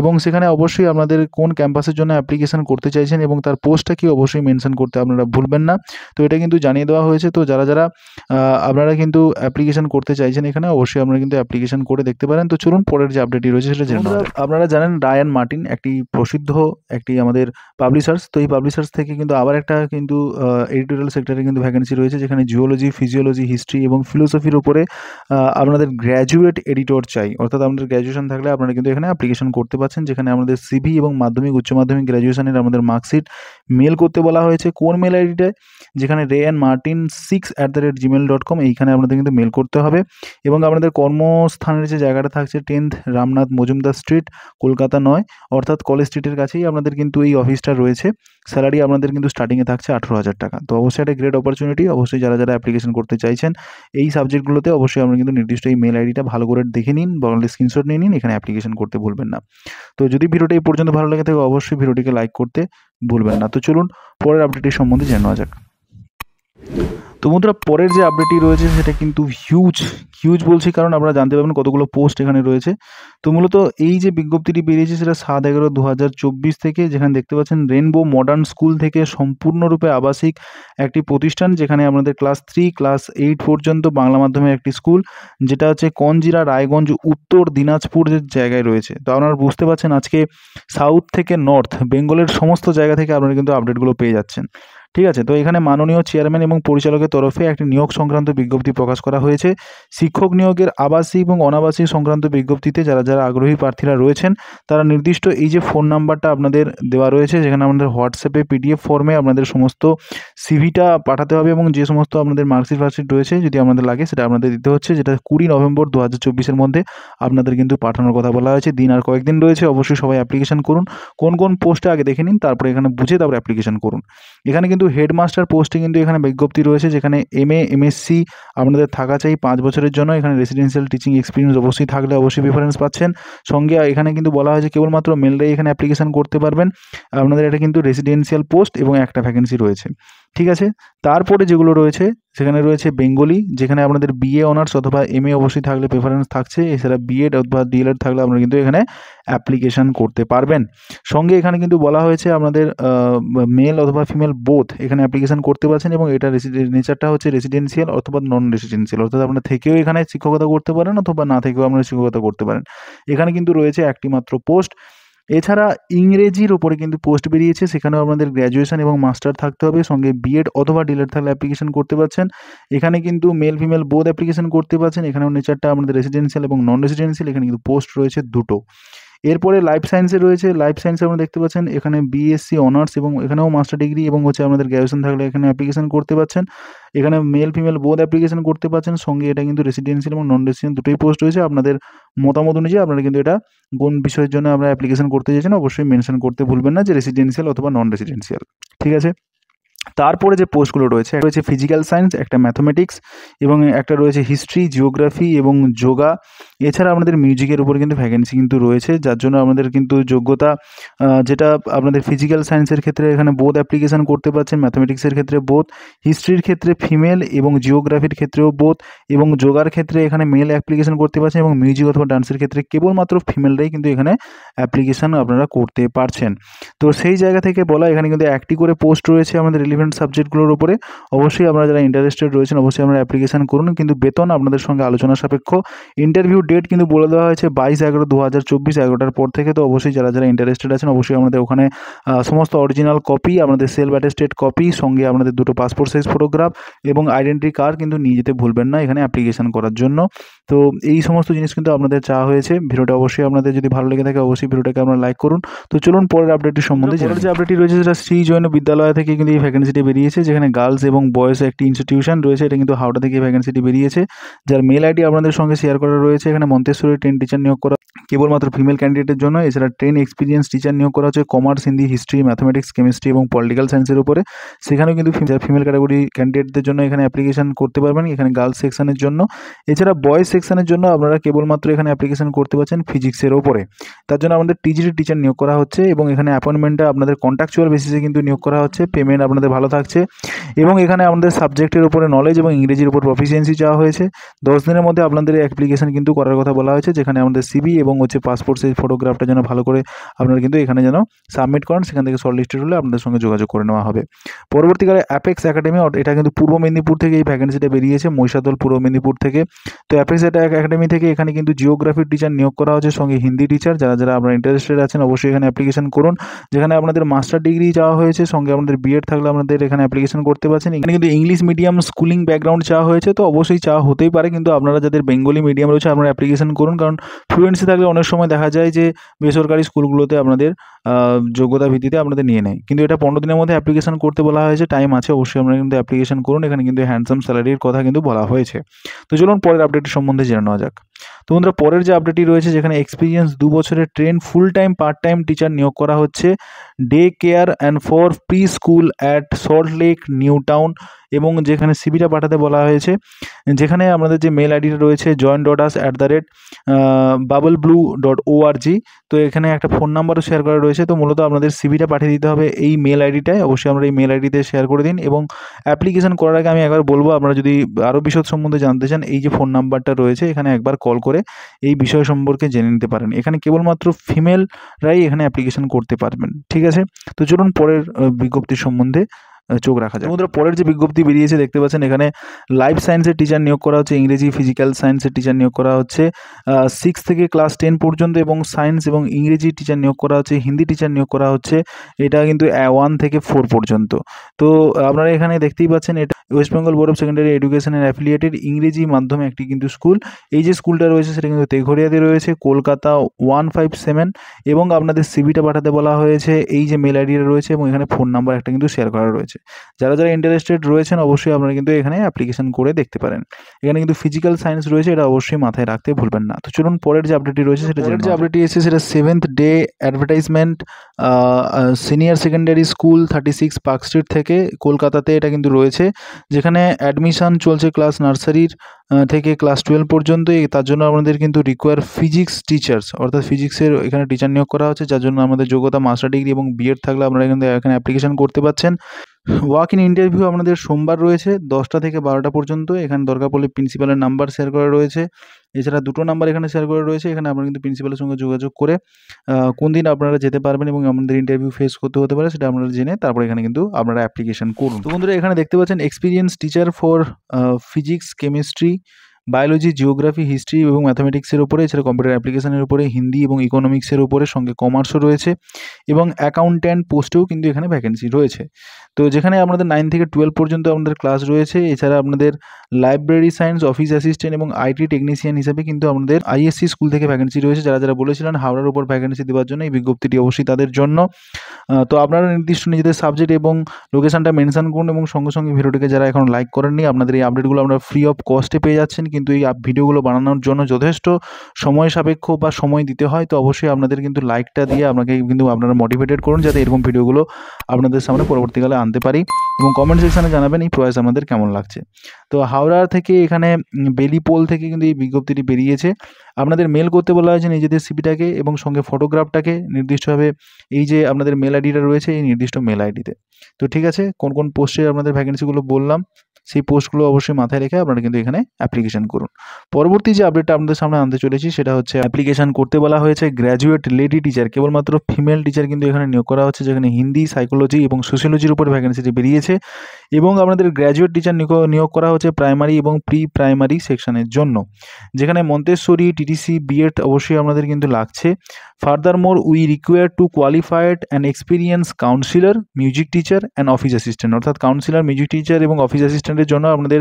এবং সেখানে অবশ্যই আপনাদের কোন ক্যাম্পাসের জন্য অ্যাপ্লিকেশন করতে চাইছেন এবং তার পোস্টটা কি অবশ্যই মেনশন করতে আপনারা ভুলবেন না। তো এটা কিন্তু জানিয়ে দেওয়া হয়েছে। তো যারা আপনারা কিন্তু অ্যাপ্লিকেশন করতে চাইছেন এখানে অবশ্যই আপনারা কিন্তু অ্যাপ্লিকেশন করে দেখতে পারেন। তো চলুন পরের যে আপডেটটি রয়েছে সেটা জেনে নেওয়া যাক। আপনারা জানেন রায়ান মার্টিন একটি প্রসিদ্ধ একটি আমাদের পাবলিশার্স। তো এই পাবলিশার্স থেকে কিন্তু আবার একটা কিন্তু এডিটোরিয়াল সেক্টরে কিন্তু ভ্যাকেন্সি রয়েছে, যেখানে জিওলজি, ফিজিওলজি, হিস্ট্রি এবং ফিলোসফির উপরে আপনাদের গ্র্যাজুয়েট এডিটর চাই। অর্থাৎ আপনাদের গ্র্যাজুয়েশন থাকলে আপনারা কিন্তু এখানে অ্যাপ্লিকেশন করতে পারছেন, যেখানে আমাদের সিভি এবং মাধ্যমিক, উচ্চ মাধ্যমিক, গ্র্যাজুয়েশনের আমাদের মার্কশিট মেল করতে বলা হয়েছে। কোন মেল আইডিটায়? যেখানে rayanmartin6@gmail.com, এইখানে আপনাদের কিন্তু মেল করতে হবে। এবং আপনাদের কর্মস্থানের যে জায়গাটা থাকছে 10th রামনাথ মজুমদার স্ট্রিট, কলকাতা 9, অর্থাৎ কলেজ স্ট্রিটের কাছেই আপনাদের কিন্তু এই অফিসটা রয়েছে। স্যালারি আপনাদের কিন্তু স্টার্টিংয়ে থাকছে 18,000 টাকা। তো অবশ্যই একটা গ্রেট অপরচুনিটি। অবশ্যই যারা অ্যাপ্লিকেশন করতে চাইছেন এই সাবজেক্টগুলোতে অবশ্যই আপনারা কিন্তু নির্দিষ্ট এই মেল আইডিটা ভালো করে দেখে নিন, বরং স্ক্রিনশট নিয়ে নিন, এখানে অ্যাপ্লিকেশন করতে ভুলবেন না। তো যদি ভিডিওটা এই পর্যন্ত ভালো লেগে থাকে অবশ্যই ভিডিওটিকে লাইক করতে ভুলবেন না। তো চলুন পরের আপডেটের সম্বন্ধে জেনে নেওয়া যাক। তো বন্ধুরা, পরের যে আপডেটটি রয়েছে সেটা কিন্তু হিউজ বলছি কারণ আপনারা জানতে পারবেন কতগুলো পোস্ট এখানে রয়েছে। তো মূলত এই যে বিজ্ঞপ্তিটি বেরিয়েছে সেটা 7/11/2024 থেকে, যেখানে দেখতে পাচ্ছেন রেনবো মডার্ন স্কুল থেকে সম্পূর্ণরূপে আবাসিক একটি প্রতিষ্ঠান, যেখানে আপনাদের ক্লাস 3 ক্লাস 8 পর্যন্ত বাংলা মাধ্যমের একটি স্কুল, যেটা হচ্ছে কঞ্জিরা রায়গঞ্জ উত্তর দিনাজপুরের জায়গায় রয়েছে। তো আপনারা বুঝতে পারছেন আজকে সাউথ থেকে নর্থ বেঙ্গলের সমস্ত জায়গা থেকে আপনারা কিন্তু আপডেটগুলো পেয়ে যাচ্ছেন। ঠিক আছে, তো এখানে মাননীয় চেয়ারম্যান এবং পরিচালকের তরফে একটি নিয়োগ সংক্রান্ত বিজ্ঞপ্তি প্রকাশ করা হয়েছে। শিক্ষক নিয়োগের আবাসিক এবং অনাবাসিক সংক্রান্ত বিজ্ঞপ্তিতে যারা যারা আগ্রহী প্রার্থীরা রয়েছেন তারা নির্দিষ্ট এই যে ফোন নাম্বারটা আপনাদের দেওয়া রয়েছে, যেখানে আপনাদের হোয়াটসঅ্যাপে পিডিএফ ফর্মে আপনাদের সমস্ত সিভিটা পাঠাতে হবে এবং যে সমস্ত আপনাদের মার্কশিট রয়েছে যদি আপনাদের লাগে সেটা আপনাদের দিতে হচ্ছে, যেটা 20 নভেম্বর 2024-এর মধ্যে আপনাদের কিন্তু পাঠানোর কথা বলা হয়েছে। দিন আর কয়েকদিন রয়েছে, অবশ্যই সবাই অ্যাপ্লিকেশন করুন। কোন কোন পোস্টে আগে দেখে নিন, তারপরে এখানে বুঝে তারপরে অ্যাপ্লিকেশন করুন। এখানে কিন্তু হেডমাস্টার পোস্টে কিন্তু এখানে বিজ্ঞপ্তি রয়েছে, যেখানে MA MSc আপনাদের থাকা চাই 5 বছরের জন্য। এখানে রেসিডেন্সিয়াল টিচিং এক্সপিরিয়েন্স অবশ্যই থাকলে অবশ্যই প্রেফারেন্স পাচ্ছেন। সঙ্গে এখানে কিন্তু বলা হয়েছে কেবলমাত্র মেলরাই এখানে অ্যাপ্লিকেশন করতে পারবেন। আপনাদের এটা কিন্তু রেসিডেন্সিয়াল পোস্ট এবং একটা ভ্যাকেন্সি রয়েছে। ঠিক আছে, তারপরে যেগুলো রয়েছে সেখানে রয়েছে বেঙ্গলি, যেখানে আপনাদের BA অনার্স অথবা MA অবশ্যই থাকলে প্রেফারেন্স থাকছে। এছাড়া B.Ed অথবা DLED থাকলে আপনারা কিন্তু এখানে অ্যাপ্লিকেশান করতে পারবেন। সঙ্গে এখানে কিন্তু বলা হয়েছে আপনাদের মেল অথবা ফিমেল বোথ এখানে অ্যাপ্লিকেশান করতে পারছেন এবং এটা নেচারটা হচ্ছে রেসিডেন্সিয়াল অথবা নন রেসিডেন্সিয়াল, অর্থাৎ আপনারা থেকেও এখানে শিক্ষকতা করতে পারেন অথবা না থেকেও আপনারা শিক্ষকতা করতে পারেন। এখানে কিন্তু রয়েছে একটি মাত্র পোস্ট। এছাড়া ইংরেজির ওপরে কিন্তু পোস্ট বেরিয়েছে, সেখানেও আপনাদের গ্র্যাজুয়েশন এবং মাস্টার থাকতে হবে। সঙ্গে B.Ed অথবা DLED থাকলে অ্যাপ্লিকেশন করতে পারছেন। এখানে কিন্তু মেল ফিমেল বোথ অ্যাপ্লিকেশন করতে পারছেন। এখানেও নেচারটা আপনাদের রেসিডেন্সিয়াল এবং নন রেসিডেন্সিয়াল। এখানে কিন্তু পোস্ট রয়েছে দুটো। এরপরে লাইফ সায়েন্সে রয়েছে, লাইফ সায়েন্সে আপনারা দেখতে পাচ্ছেন এখানে BSc অনার্স এবং এখানেও মাস্টার ডিগ্রি এবং হচ্ছে আমাদের গ্র্যাজুয়েশন থাকলে এখানে অ্যাপ্লিকেশন করতে পারছেন। এখানে মেল ফিমেল বোথ অ্যাপ্লিকেশন করতে পারছেন। সঙ্গে এটা কিন্তু রেসিডেন্সিয়াল এবং নন রেসিডেন্সিয়াল দুটোই পোস্ট রয়েছে। আপনাদের মতামত অনুযায়ী আপনারা কিন্তু এটা কোন বিষয়ের জন্য আপনারা অ্যাপ্লিকেশন করতে চাইছেন অবশ্যই মেনশন করতে ভুলবেন না যে রেসিডেন্সিয়াল অথবা নন রেসিডেন্সিয়াল। ঠিক আছে, তারপরে যে পোস্টগুলো রয়েছে ফিজিক্যাল সায়েন্স, একটা ম্যাথমেটিক্স এবং একটা রয়েছে হিস্ট্রি, জিওগ্রাফি এবং যোগা। এছাড়া আপনাদের মিউজিকের উপর কিন্তু ভ্যাকেন্সি কিন্তু রয়েছে, যার জন্য আমাদের কিন্তু যোগ্যতা যেটা আপনাদের ফিজিক্যাল সায়েন্সের ক্ষেত্রে এখানে বোথ অ্যাপ্লিকেশন করতে পারছেন, ম্যাথমেটিক্সের ক্ষেত্রে বোথ, হিস্ট্রির ক্ষেত্রে ফিমেল এবং জিওগ্রাফির ক্ষেত্রেও বোথ এবং যোগার ক্ষেত্রে এখানে মেল অ্যাপ্লিকেশন করতে পারছেন এবং মিউজিক অথবা ডান্সের ক্ষেত্রে কেবলমাত্র ফিমেলরাই কিন্তু এখানে অ্যাপ্লিকেশন আপনারা করতে পারছেন। তো সেই জায়গা থেকে বলা এখানে কিন্তু একটি করে পোস্ট রয়েছে আমাদের রিলেভেন্ট সাবজেক্টগুলোর উপরে। অবশ্যই আপনারা যারা ইন্টারেস্টেড রয়েছেন অবশ্যই আপনারা অ্যাপ্লিকেশন করুন, কিন্তু বেতন আপনাদের সঙ্গে আলোচনা সাপেক্ষ। ইন্টারভিউ ডেট কিন্তু বলে দেওয়া হয়েছে 22/11/2024 11টার পর থেকে। তো অবশ্যই যারা যারা ইন্টারেস্টেড আছেন অবশ্যই আমাদের ওখানে সমস্ত অরিজিনাল কপি, আপনাদের সেলফ অ্যাটেস্টেড কপি, সঙ্গে আপনাদের দুটো পাসপোর্ট সাইজ ফটোগ্রাফ এবং আইডেন্টি কার্ড কিন্তু নিয়ে যেতে ভুলবেন না এখানে অ্যাপ্লিকেশন করার জন্য। তো এই সমস্ত জিনিস কিন্তু আপনাদের চাওয়া হয়েছে। ভিডিওটা অবশ্যই আপনাদের যদি ভালো লেগে থাকে অবশ্যই ভিডিওটাকে আপনারা লাইক করুন। তো চলুন পরের আপডেটটি সম্বন্ধে যে আপডেটটি রয়েছে সেটা শ্রী জৈন বিদ্যালয় থেকে কিন্তু এই ভ্যাকেন্সিটি বেরিয়েছে, যেখানে গার্লস এবং বয়েজ একটি ইনস্টিটিউশন রয়েছে। এটা কিন্তু হাওড়া থেকে ভ্যাকেন্সিটি বেরিয়েছে, যার মেল আইডি আপনাদের সঙ্গে শেয়ার করা রয়েছে। এখানে মন্তেশ্বরী ট্রেন টিচার নিয়োগ করা কেবলমাত্র ফিমেল ক্যান্ডিডেটের জন্য। এছাড়া ট্রেন এক্সপিরিয়েন্স টিচার নিয়োগ করা হচ্ছে commerce, Hindi, history, mathematics, chemistry এবং পলিটিক্যাল সায়েন্সের উপরে। সেখানেও কিন্তু ফিমেল ক্যাটাগরি ক্যান্ডিডেটদের জন্য এখানে অ্যাপ্লিকেশন করতে পারবেন এখানে গার্লস সেকশনের জন্য। এছাড়া বয়েজ সেকশনের জন্য আপনারা কেবলমাত্র এখানে অ্যাপ্লিকেশন করতে পারছেন ফিজিক্সের ওপরে। তার জন্য আমাদের TGT টিচার নিয়োগ করা হচ্ছে এবং এখানে অ্যাপয়েন্টমেন্টটা আপনাদের কন্ট্রাকচুয়াল বেসিসে কিন্তু নিয়োগ করা হচ্ছে। পেমেন্ট আপনাদের ভালো থাকছে এবং এখানে আমাদের সাবজেক্টের উপরে নলেজ এবং ইংরেজির উপর প্রফিসিয়েন্সি চাওয়া হয়েছে। 10 দিনের মধ্যে আপনাদের অ্যাপ্লিকেশন কিন্তু করার কথা বলা হয়েছে, যেখানে আমাদের CV এবং হচ্ছে পাসপোর্ট সাইজ ফটোগ্রাফটা যেন ভালো করে আপনারা কিন্তু এখানে যেন সাবমিট করেন। সেখান থেকে শর্টলিস্টেড হলে আপনাদের সঙ্গে যোগাযোগ করে নেওয়া হবে। পরবর্তীকালে অ্যাপেক্স একাডেমি, এটা কিন্তু পূর্ব মেদিনীপুর থেকে এই ভ্যাকেন্সিটা বেরিয়েছে, মহিষাদল পূর্ব মেদিনীপুর থেকে। তো অ্যাপেক্স একাডেমি থেকে এখানে কিন্তু জিওগ্রাফির টিচার নিয়োগ করা হচ্ছে, সঙ্গে হিন্দি টিচার। যারা যারা আপনারা ইন্টারেস্টেড আছেন অবশ্যই এখানে অ্যাপ্লিকেশন করুন, যেখানে আপনাদের মাস্টার ডিগ্রি চাওয়া হয়েছে, সঙ্গে আপনাদের B.Ed থাকলে আপনাদের এখানে অ্যাপ্লিকেশন করতে পারছেন। এখানে কিন্তু ইংলিশ মিডিয়াম স্কুলিং ব্যাকগ্রাউন্ড চাওয়া হয়েছে, তো অবশ্যই চাওয়া হতেই পারে, কিন্তু আপনারা যাদের বেঙ্গলি মিডিয়াম রয়েছে আপনারা অ্যাপ্লিকেশন করুন, কারণ ফ্লুয়েন্সি থাকলে অনেক সময় দেখা যায় যে বেসরকারি স্কুলগুলোতে আপনাদের যোগ্যতা ভিত্তিতে আপনাদের নিয়ে নেয়। কিন্তু এটা 15 দিনের মধ্যে অ্যাপ্লিকেশন করতে বলা হয়েছে, টাইম আছে, অবশ্যই আপনারা কিন্তু অ্যাপ্লিকেশন করুন। এখানে কিন্তু হ্যান্ডসাম স্যালারির কথা কিন্তু বলা হয়েছে। তো চলুন পরের আপডেটের সম্বন্ধে জেনে নেওয়া যাক। তো বন্ধুরা, পরের যে আপডেটটি রয়েছে যেখানে এক্সপিরিয়েন্স 2 বছরের train full time part time teacher নিয়োগ করা হচ্ছে day care and for pre school at salt lake new town. এবং যেখানে সিভিটা পাঠাতে বলা হয়েছে, যেখানে আমাদের যে মেল আইডিটা রয়েছে join.us@bubbleblue.org। তো এখানে একটা ফোন নাম্বারও শেয়ার করা রয়েছে। তো মূলত আপনাদের সিভিটা পাঠিয়ে দিতে হবে এই মেল আইডিটায়। অবশ্যই আমরা এই মেল আইডিতে শেয়ার করে দিন। এবং অ্যাপ্লিকেশন করার আগে আমি একবার বলবো, আপনারা যদি আরও বিশদ সম্বন্ধে জানতে চান, এই যে ফোন নাম্বারটা রয়েছে এখানে একবার কল করে এই বিষয় সম্পর্কে জেনে নিতে পারেন। এখানে কেবলমাত্র ফিমেলরাই এখানে অ্যাপ্লিকেশন করতে পারবেন, ঠিক আছে। তো চলুন পরের বিজ্ঞপ্তির সম্বন্ধে চোখ রাখা যায়। আমাদের পরের যে বিজ্ঞপ্তি বেরিয়েছে দেখতে পাচ্ছেন, এখানে লাইফ সায়েন্সের টিচার নিয়োগ করা হচ্ছে, ইংরেজি ফিজিক্যাল সায়েন্সের টিচার নিয়োগ করা হচ্ছে 6 থেকে ক্লাস 10 পর্যন্ত, এবং সায়েন্স এবং ইংরেজি টিচার নিয়োগ করা হচ্ছে, হিন্দি টিচার নিয়োগ করা হচ্ছে, এটা কিন্তু 1 থেকে 4 পর্যন্ত। তো আপনারা এখানে দেখতেই পাচ্ছেন, এটা West Bengal board of secondary এডুকেশনের অ্যাফিলিয়েটেড ইংরেজি মাধ্যমে একটি কিন্তু স্কুল। এই যে স্কুলটা রয়েছে সেটা কিন্তু তেঘরিয়াতে রয়েছে, কলকাতা 157। এবং আপনাদের সিভিটা পাঠাতে বলা হয়েছে, এই যে মেল আইডিটা রয়েছে এবং এখানে ফোন নাম্বার একটা কিন্তু শেয়ার করা রয়েছে। যারা যারা ইন্টারেস্টেড রয়েছেন অবশ্যই আপনারা কিন্তু এখানে অ্যাপ্লিকেশন করে দেখতে পারেন। এখানে কিন্তু ফিজিক্যাল সায়েন্স রয়েছে, এটা অবশ্যই মাথায় রাখতে ভুলবেন না। তো চলুন পরের যে আপডেটটি রয়েছে সেটা, পরের যে আপডেটটি এসেছে সেটা 7th day advertisement senior secondary school 36 park street থেকে, কলকাতাতে এটা কিন্তু রয়েছে। যেখানে অ্যাডমিশন চলছে ক্লাস নার্সারির থেকে ক্লাস 12 পর্যন্ত। তার জন্য আমাদের কিন্তু রিকোয়ার ফিজিক্স টিচার্স, অর্থাৎ ফিজিক্সের এখানে টিচার নিয়োগ করা হচ্ছে, যার জন্য আমাদের যোগ্যতা মাস্টার ডিগ্রি এবং বিএড থাকলে আপনারা কিন্তু এখানে অ্যাপ্লিকেশন করতে পারছেন। ওয়াক ইন ইন্টারভিউ আপনাদের সোমবার রয়েছে 10টা থেকে 12টা পর্যন্ত। এখানে দরকার পড়লে প্রিন্সিপালের নাম্বার শেয়ার করা রয়েছে। এছাড়া 2টো নাম্বার এখানে শেয়ার করা রয়েছে। এখানে আপনারা কিন্তু প্রিন্সিপালের সঙ্গে যোগাযোগ করে কোন দিন আপনারা যেতে পারবেন এবং আমাদের ইন্টারভিউ ফেস করতে হতে পারে সেটা আপনারা জেনে তারপরে এখানে কিন্তু আপনারা অ্যাপ্লিকেশন করুন। তো বন্ধুরা এখানে দেখতে পাচ্ছেন experience teacher for physics, chemistry, biology, geography, history এবং ম্যাথামেটিক্সের উপরে, এছাড়া কম্পিউটার অ্যাপ্লিকেশনের উপরে, হিন্দি এবং ইকোনমিক্সের উপরে, সঙ্গে কমার্সও রয়েছে এবং অ্যাকাউন্ট্যান্ট পোস্টেও কিন্তু এখানে ভ্যাকেন্সি রয়েছে। তো যেখানে আপনাদের 9 থেকে 12 পর্যন্ত আপনাদের ক্লাস রয়েছে। এছাড়া আপনাদের লাইব্রেরি সায়েন্স, অফিস অ্যাসিস্ট্যান্ট এবং আইটি টেকনিশিয়ান হিসেবে কিন্তু আমাদের আইএসসি স্কুল থেকে ভ্যাকেন্সি রয়েছে। যারা যারা বলেছিলেন হাওড়ার উপর ভ্যাকেন্সি দেওয়ার জন্য, এই বিজ্ঞপ্তিটি অবশ্যই তাদের জন্য। তো আপনারা নির্দিষ্ট নিজেদের সাবজেক্ট এবং লোকেশনটা মেনশন করুন এবং সঙ্গে সঙ্গে ভিডিওটিকে যারা এখন লাইক করেননি, আপনাদের এই আপডেটগুলো আপনারা ফ্রি অফ কস্টে পেয়ে যাচ্ছেন। কিন্তু এই ভিডিওগুলো বানানোর জন্য যথেষ্ট সময় সাপেক্ষ বা সময় দিতে হয়। তো অবশ্যই আপনাদের কিন্তু লাইকটা দিয়ে আপনাকে কিন্তু আপনারা মোটিভেটেড করুন যাতে এরকম ভিডিওগুলো আপনাদের সামনে পরবর্তীকালে আনতে পারি। এবং কমেন্ট সেকশানে জানাবেন এই প্রয়াস আপনাদের কেমন লাগছে। তো হাওড়া থেকে এখানে বেলিপোল থেকে কিন্তু এই বিজ্ঞপ্তিটি বেরিয়েছে। আপনাদের মেল করতে বলা হয়েছে নিজেদের সিভিটাকে এবং সঙ্গে ফটোগ্রাফটাকে নির্দিষ্টভাবে এই যে আপনাদের মেল আইডিটা রয়েছে এই নির্দিষ্ট মেল আইডিতে। তো ঠিক আছে, কোন কোন পোস্টে আপনাদের ভ্যাকেন্সিগুলো বললাম সেই পোস্টগুলো অবশ্যই মাথায় রেখে আপনারা কিন্তু এখানে অ্যাপ্লিকেশন করুন। পরবর্তী যে আপডেটটা আপনাদের সামনে আনতে চলেছি সেটা হচ্ছে অ্যাপ্লিকেশন করতে বলা হয়েছে গ্র্যাজুয়েট লেডি টিচার, কেবলমাত্র ফিমেল টিচার কিন্তু এখানে নিয়োগ করা হচ্ছে, যেখানে হিন্দি, সাইকোলজি এবং সোশিয়োলজির উপর ভ্যাকেন্সিটি বেরিয়েছে। এবং আপনাদের গ্র্যাজুয়েট টিচার নিয়োগ করা হচ্ছে প্রাইমারি এবং প্রি প্রাইমারি সেকশনের জন্য, যেখানে মন্তেশ্বরী, টিটিসি, বিএড অবশ্যই আপনাদের কিন্তু লাগছে। ফার্দারমোর we require to qualified and experience councillor, music teacher and office assistant, অর্থাৎ কাউন্সিলর, মিউজিক টিচার এবং অফিস অ্যাসিস্ট্যান্টের জন্য আপনাদের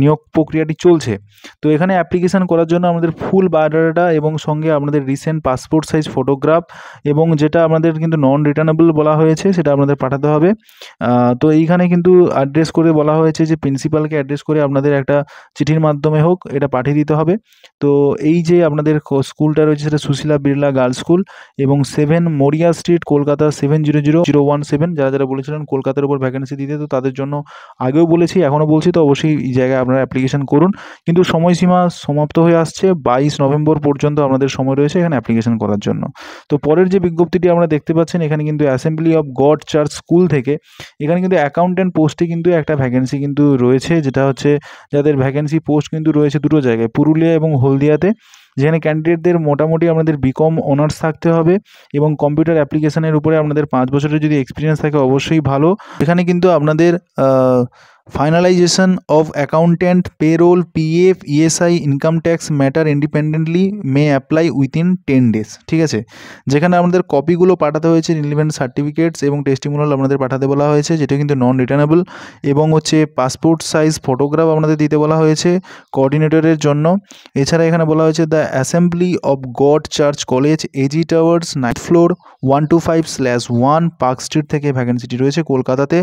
নিয়োগ প্রক্রিয়াটি চলছে। তো এখানে অ্যাপ্লিকেশন করার জন্য আমাদের ফুল বায়োডাটা এবং সঙ্গে আপনাদের রিসেন্ট পাসপোর্ট সাইজ ফটোগ্রাফ এবং যেটা আমাদের কিন্তু নন রিটার্নেবল বলা হয়েছে সেটা আপনাদের পাঠাতে হবে। তো এইখানে কিন্তু অ্যাড্রেস করে বলা হয়েছে যে প্রিন্সিপালকে অ্যাড্রেস করে আপনাদের একটা চিঠির মাধ্যমে হোক এটা পাঠিয়ে দিতে হবে। তো এই যে আপনাদের স্কুলটা রয়েছে সেটা সুশীলা বিড়লা গার্লস স্কুল এবং 7 মরিয়া স্ট্রিট, কলকাতা 700017। যারা যারা বলেছিলেন কলকাতার উপর ভ্যাকেন্সি দিতে, তো তাদের জন্য আগেও বলেছি এখনও বলছি, তো অবশ্যই এই জায়গায় আপনারা অ্যাপ্লিকেশন করুন। কিন্তু সময়সীমা সমাপ্ত হয়ে আসছে, 22 নভেম্বর পর্যন্ত আপনাদের সময় রয়েছে এখানে অ্যাপ্লিকেশন করার জন্য। তো পরের যে বিজ্ঞপ্তিটি আমরা দেখতে পাচ্ছেন এখানে কিন্তু assembly of god church school থেকে এখানে কিন্তু অ্যাকাউন্ট্যান্ট পোস্টে কিন্তু একটা ভ্যাকেন্সি কিন্তু রয়েছে, যেটা হচ্ছে যাদের ভ্যাকেন্সি পোস্ট কিন্তু রয়েছে দুটো জায়গায়, পুরুলিয়া এবং হলদিয়াতে, যেখানে ক্যান্ডিডেটদের মোটামুটি আমাদের বিকম অনার্স থাকতে হবে এবং কম্পিউটার অ্যাপ্লিকেশনের উপরে আপনাদের 5 বছরের যদি এক্সপিরিয়েন্স থাকে অবশ্যই ভালো। এখানে কিন্তু আপনাদের finalisation of accountant, payroll, PF, ESI, income tax matter independently may apply within 10 days, ঠিক আছে। যেখানে আমাদের কপিগুলো পাঠাতে হয়েছে রিলিভেন্ট সার্টিফিকেটস এবং টেস্টিমোনিয়াল আপনাদের পাঠাতে বলা হয়েছে, যেটা কিন্তু নন রিটার্নেবল, এবং হচ্ছে পাসপোর্ট সাইজ ফটোগ্রাফ আপনাদের দিতে বলা হয়েছে কোঅর্ডিনেটরের জন্য। এছাড়া এখানে বলা হয়েছে the assembly of god church college, AG towers, 9th floor, 125/1 park street থেকে ভ্যাকেন্সিটি রয়েছে কলকাতাতে।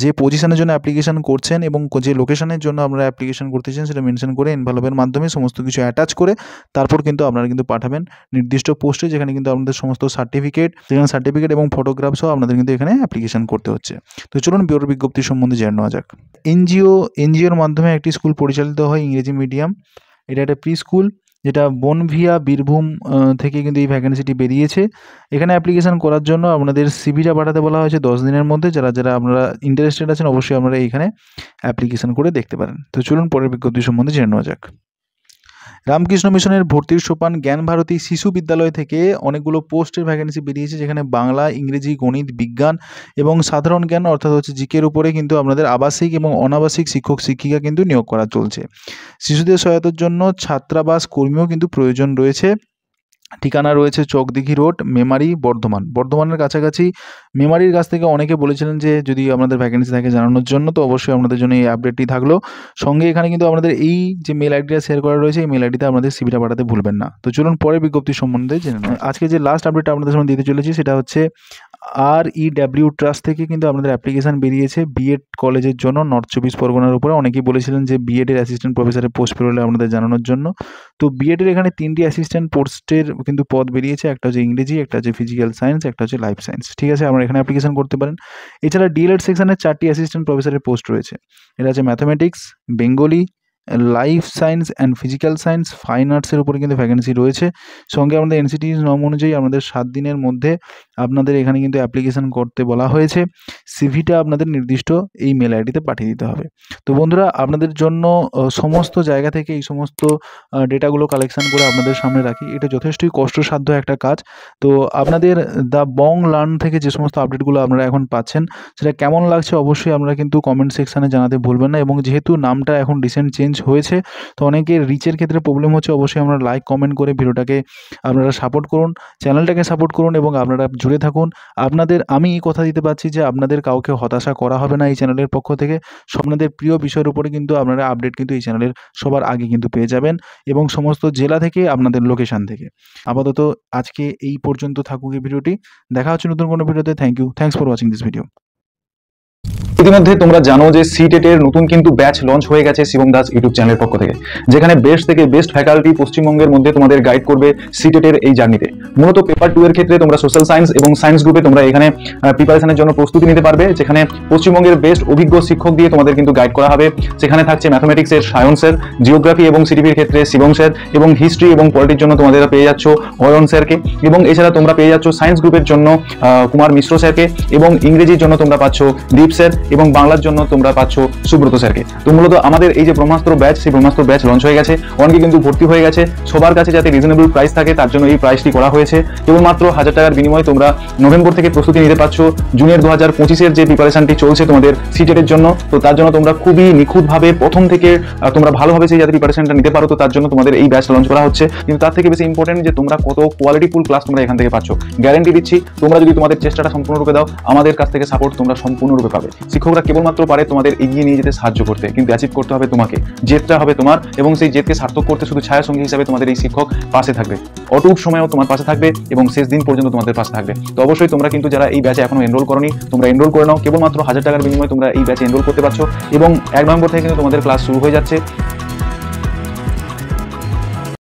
যে পজিশনের জন্য অ্যাপ্লিকেশন করছেন এবং যে লোকেশনের জন্য আপনারা অ্যাপ্লিকেশন করতেছেন সেটা মেনশন করে এনভেলপের মাধ্যমে সমস্ত কিছু অ্যাটাচ করে তারপর কিন্তু আপনারা কিন্তু পাঠাবেন নির্দিষ্ট পোস্টে, যেখানে কিন্তু আপনাদের সমস্ত সার্টিফিকেট এবং ফটোগ্রাফ সহ আপনাদের কিন্তু এখানে অ্যাপ্লিকেশন করতে হচ্ছে। তো চলুন বিওর বিজ্ঞপ্তি সম্বন্ধে জেনে নেওয়া যাক। এনজিওর মাধ্যমে একটি স্কুল পরিচালিত হয় ইংরেজি মিডিয়াম। এটা একটা প্রি স্কুল, যেটা বনভিয়া বীরভূম থেকে কিন্তু এই ভ্যাকেন্সিটি বেরিয়েছে। এখানে অ্যাপ্লিকেশন করার জন্য আপনাদের সিভিটা পাঠাতে বলা হয়েছে 10 দিনের মধ্যে। যারা আপনারা ইন্টারেস্টেড আছেন অবশ্যই আপনারা এইখানে অ্যাপ্লিকেশন করে দেখতে পারেন। তো চলুন পরের বিজ্ঞপ্তি সম্বন্ধে জেনে নেওয়া যাক। রামকৃষ্ণ মিশনের ভর্তির সোপান জ্ঞান ভারতী শিশু বিদ্যালয় থেকে অনেকগুলো পোস্টের ভ্যাকেন্সি বেরিয়েছে, যেখানে বাংলা, ইংরেজি, গণিত, বিজ্ঞান এবং সাধারণ জ্ঞান অর্থাৎ হচ্ছে জিকের উপরে কিন্তু আপনাদের আবাসিক এবং অনাবাসিক শিক্ষক শিক্ষিকা কিন্তু নিয়োগ করা চলছে। শিশুদের সহায়তার জন্য ছাত্রাবাস কর্মীও কিন্তু প্রয়োজন রয়েছে। ঠিকানা রয়েছে চকদিঘি রোড, মেমারি, বর্ধমানের কাছাকাছি। মেমারির কাছ থেকে অনেকে বলেছিলেন যে যদি আপনাদের ভ্যাকেন্সি থাকে জানানোর জন্য, তো অবশ্যই আপনাদের জন্য এই আপডেটটি থাকলো। সঙ্গে এখানে কিন্তু আপনাদের এই যে মেল আইডিটা শেয়ার করা রয়েছে, এই মেল আইডিতে আপনাদের সিভিটা পাঠাতে ভুলবেন না। তো চলুন পরের বিজ্ঞপ্তি সম্বন্ধে জেনে নেব। আজকে যে লাস্ট আপডেটটা আপনাদের সামনে দিতে চলেছি সেটা হচ্ছে REW ট্রাস্ট থেকে কিন্তু আপনাদের অ্যাপ্লিকেশান বেরিয়েছে বিএড কলেজের জন্য নর্থ 24 পরগনার উপরে। অনেকেই বলেছিলেন যে বিএডের অ্যাসিস্ট্যান্ট প্রফেসরের পোস্ট বেরোলে আপনাদের জানানোর জন্য। তো বিএডের এখানে 3টি অ্যাসিস্ট্যান্ট পোস্টের কিন্তু পদ বেরিয়েছে। একটা হচ্ছে ইংরেজি, একটা হচ্ছে ফিজিক্যাল সায়েন্স, একটা হচ্ছে লাইফ সায়েন্স। ঠিক আছে, আপনারা এখানে অ্যাপ্লিকেশন করতে পারেন। এছাড়া ডিএলএড সেকশনের 4টি অ্যাসিস্ট্যান্ট প্রফেসরের পোস্ট রয়েছে। এটা হচ্ছে mathematics, Bengali, life science and physical science, fine আর্টসের উপরে কিন্তু ভ্যাকেন্সি রয়েছে। সঙ্গে আমাদের এনসিটির নর্ম অনুযায়ী আমাদের 7 দিনের মধ্যে আপনাদের এখানে কিন্তু অ্যাপ্লিকেশন করতে বলা হয়েছে। সিভিটা আপনাদের নির্দিষ্ট এই মেল আইডিতে পাঠিয়ে দিতে হবে। তো বন্ধুরা, আপনাদের জন্য সমস্ত জায়গা থেকে এই সমস্ত ডেটাগুলো কালেকশন করে আপনাদের সামনে রাখি। এটা যথেষ্টই কষ্টসাধ্য একটা কাজ। তো আপনাদের দ্য বং লার্ন থেকে যে সমস্ত আপডেটগুলো আপনারা এখন পাচ্ছেন সেটা কেমন লাগছে অবশ্যই আপনারা কিন্তু কমেন্ট সেকশানে জানাতে ভুলবেন না। এবং যেহেতু নামটা এখন রিসেন্ট চেঞ্জ হয়েছে, তো অনেকের রিচের ক্ষেত্রে প্রবলেম হচ্ছে। অবশ্যই আপনারা লাইক কমেন্ট করে ভিডিওটাকে আপনারা সাপোর্ট করুন, চ্যানেলটাকে সাপোর্ট করুন এবং আপনারা জুড়ে থাকুন। আমি এই কথা দিতে পারছি যে আপনাদের কাউকে হতাশা করা হবে না এই চ্যানেলের পক্ষ থেকে। আপনাদের প্রিয় বিষয়ের উপরে কিন্তু আপনারা আপডেট কিন্তু এই চ্যানেলের সবার আগে কিন্তু পেয়ে যাবেন, এবং সমস্ত জেলা থেকে আপনাদের লোকেশান থেকে। আপাতত আজকে এই পর্যন্ত থাকুক এই ভিডিওটি। দেখা হচ্ছে নতুন কোনো ভিডিওতে। Thanks for watching this video. ইতিমধ্যে তোমরা জানো যে সিটেট এর নতুন কিন্তু ব্যাচ লঞ্চ হয়ে গেছে শিবম দাস ইউটিউব চ্যানেলের পক্ষ থেকে, যেখানে বেস্ট থেকে বেস্ট ফ্যাকাল্টি পশ্চিমবঙ্গের মধ্যে তোমাদের গাইড করবে সিটেট এর এই জার্নিতে। মূলত পেপার 2 এর ক্ষেত্রে তোমরা সোশ্যাল সায়েন্স এবং সায়েন্স গ্রুপে তোমরা এখানে প্রিপারেশনের জন্য প্রস্তুতি নিতে পারবে, যেখানে পশ্চিমবঙ্গের বেস্ট অভিজ্ঞ শিক্ষক দিয়ে তোমাদের কিন্তু গাইড করা হবে। সেখানে থাকছে ম্যাথমেটিক্স এর সায়ন স্যার, জিওগ্রাফি এবং সিটিভির ক্ষেত্রে শিবম স্যার, এবং হিস্ট্রি এবং পলিটির জন্য তোমাদের পেয়ে যাচ্ছ অয়ন স্যারকে, এবং এছাড়া তোমরা পেয়ে যাচ্ছ সায়েন্স গ্রুপের জন্য কুমার মিশ্র স্যারকে, এবং ইংরেজির জন্য তোমরা পাচ্ছ দীপ স্যার, এবং বাংলার জন্য তোমরা পাচ্ছ সুব্রত স্যারকে। তো মূলত আমাদের এই যে ব্রহ্মাস্ত্র ব্যাচ, সেই ব্রহ্মাস্ত্র ব্যাচ লঞ্চ হয়ে গেছে, অনেকে কিন্তু ভর্তি হয়ে গেছে। সবার কাছে যাতে রিজনেবল প্রাইস থাকে তার জন্য এই প্রাইসটি করা হয়েছে। কেবলমাত্র 1000 টাকার বিনিময়ে তোমরা নভেম্বর থেকে প্রস্তুতি নিতে পারছো জুনের 2025-এর যে প্রিপারেশনটি চলছে তোমাদের সিটেটের জন্য। তো তার জন্য তোমরা খুবই নিখুঁতভাবে প্রথম থেকে তোমরা ভালোভাবে সেই যাতে প্রিপারেশনটা নিতে পারো, তো তার জন্য তোমাদের এই ব্যাচ লঞ্চ করা হচ্ছে। কিন্তু তার থেকে বেশি ইম্পর্টেন্ট যে তোমরা কত কোয়ালিটিফুল ক্লাস তোমরা এখান থেকে পাচ্ছ। গ্যারান্টি দিচ্ছি, তোমরা যদি তোমাদের চেষ্টাটা সম্পূর্ণরূপে দাও, আমাদের কাছ থেকে সাপোর্ট তোমরা সম্পূর্ণরূপে পাবে। শিক্ষকরা কেবলমাত্র পারে তোমাদের এগিয়ে নিয়ে যেতে সাহায্য করতে, কিন্তু অ্যাচিভ করতে হবে তোমাকে। জেদটা হবে তোমার, এবং সেই জেদকে সার্থক করতে শুধু ছায়া সঙ্গী হিসাবে তোমাদের এই শিক্ষক পাশে থাকবে। অটুট সময়ও তোমার পাশে থাকবে এবং শেষ দিন পর্যন্ত তোমাদের পাশে থাকবে। তো অবশ্যই তোমরা কিন্তু যারা এই ব্যাচে এখনো এনরোল করনি, তোমরা এনরোল করে নাও। কেবলমাত্র 1000 টাকার বিনিময়ে তোমরা এই ব্যাচে এনরোল করতে পারছো, এবং 1 নভেম্বর থেকে কিন্তু তোমাদের ক্লাস শুরু হয়ে যাচ্ছে।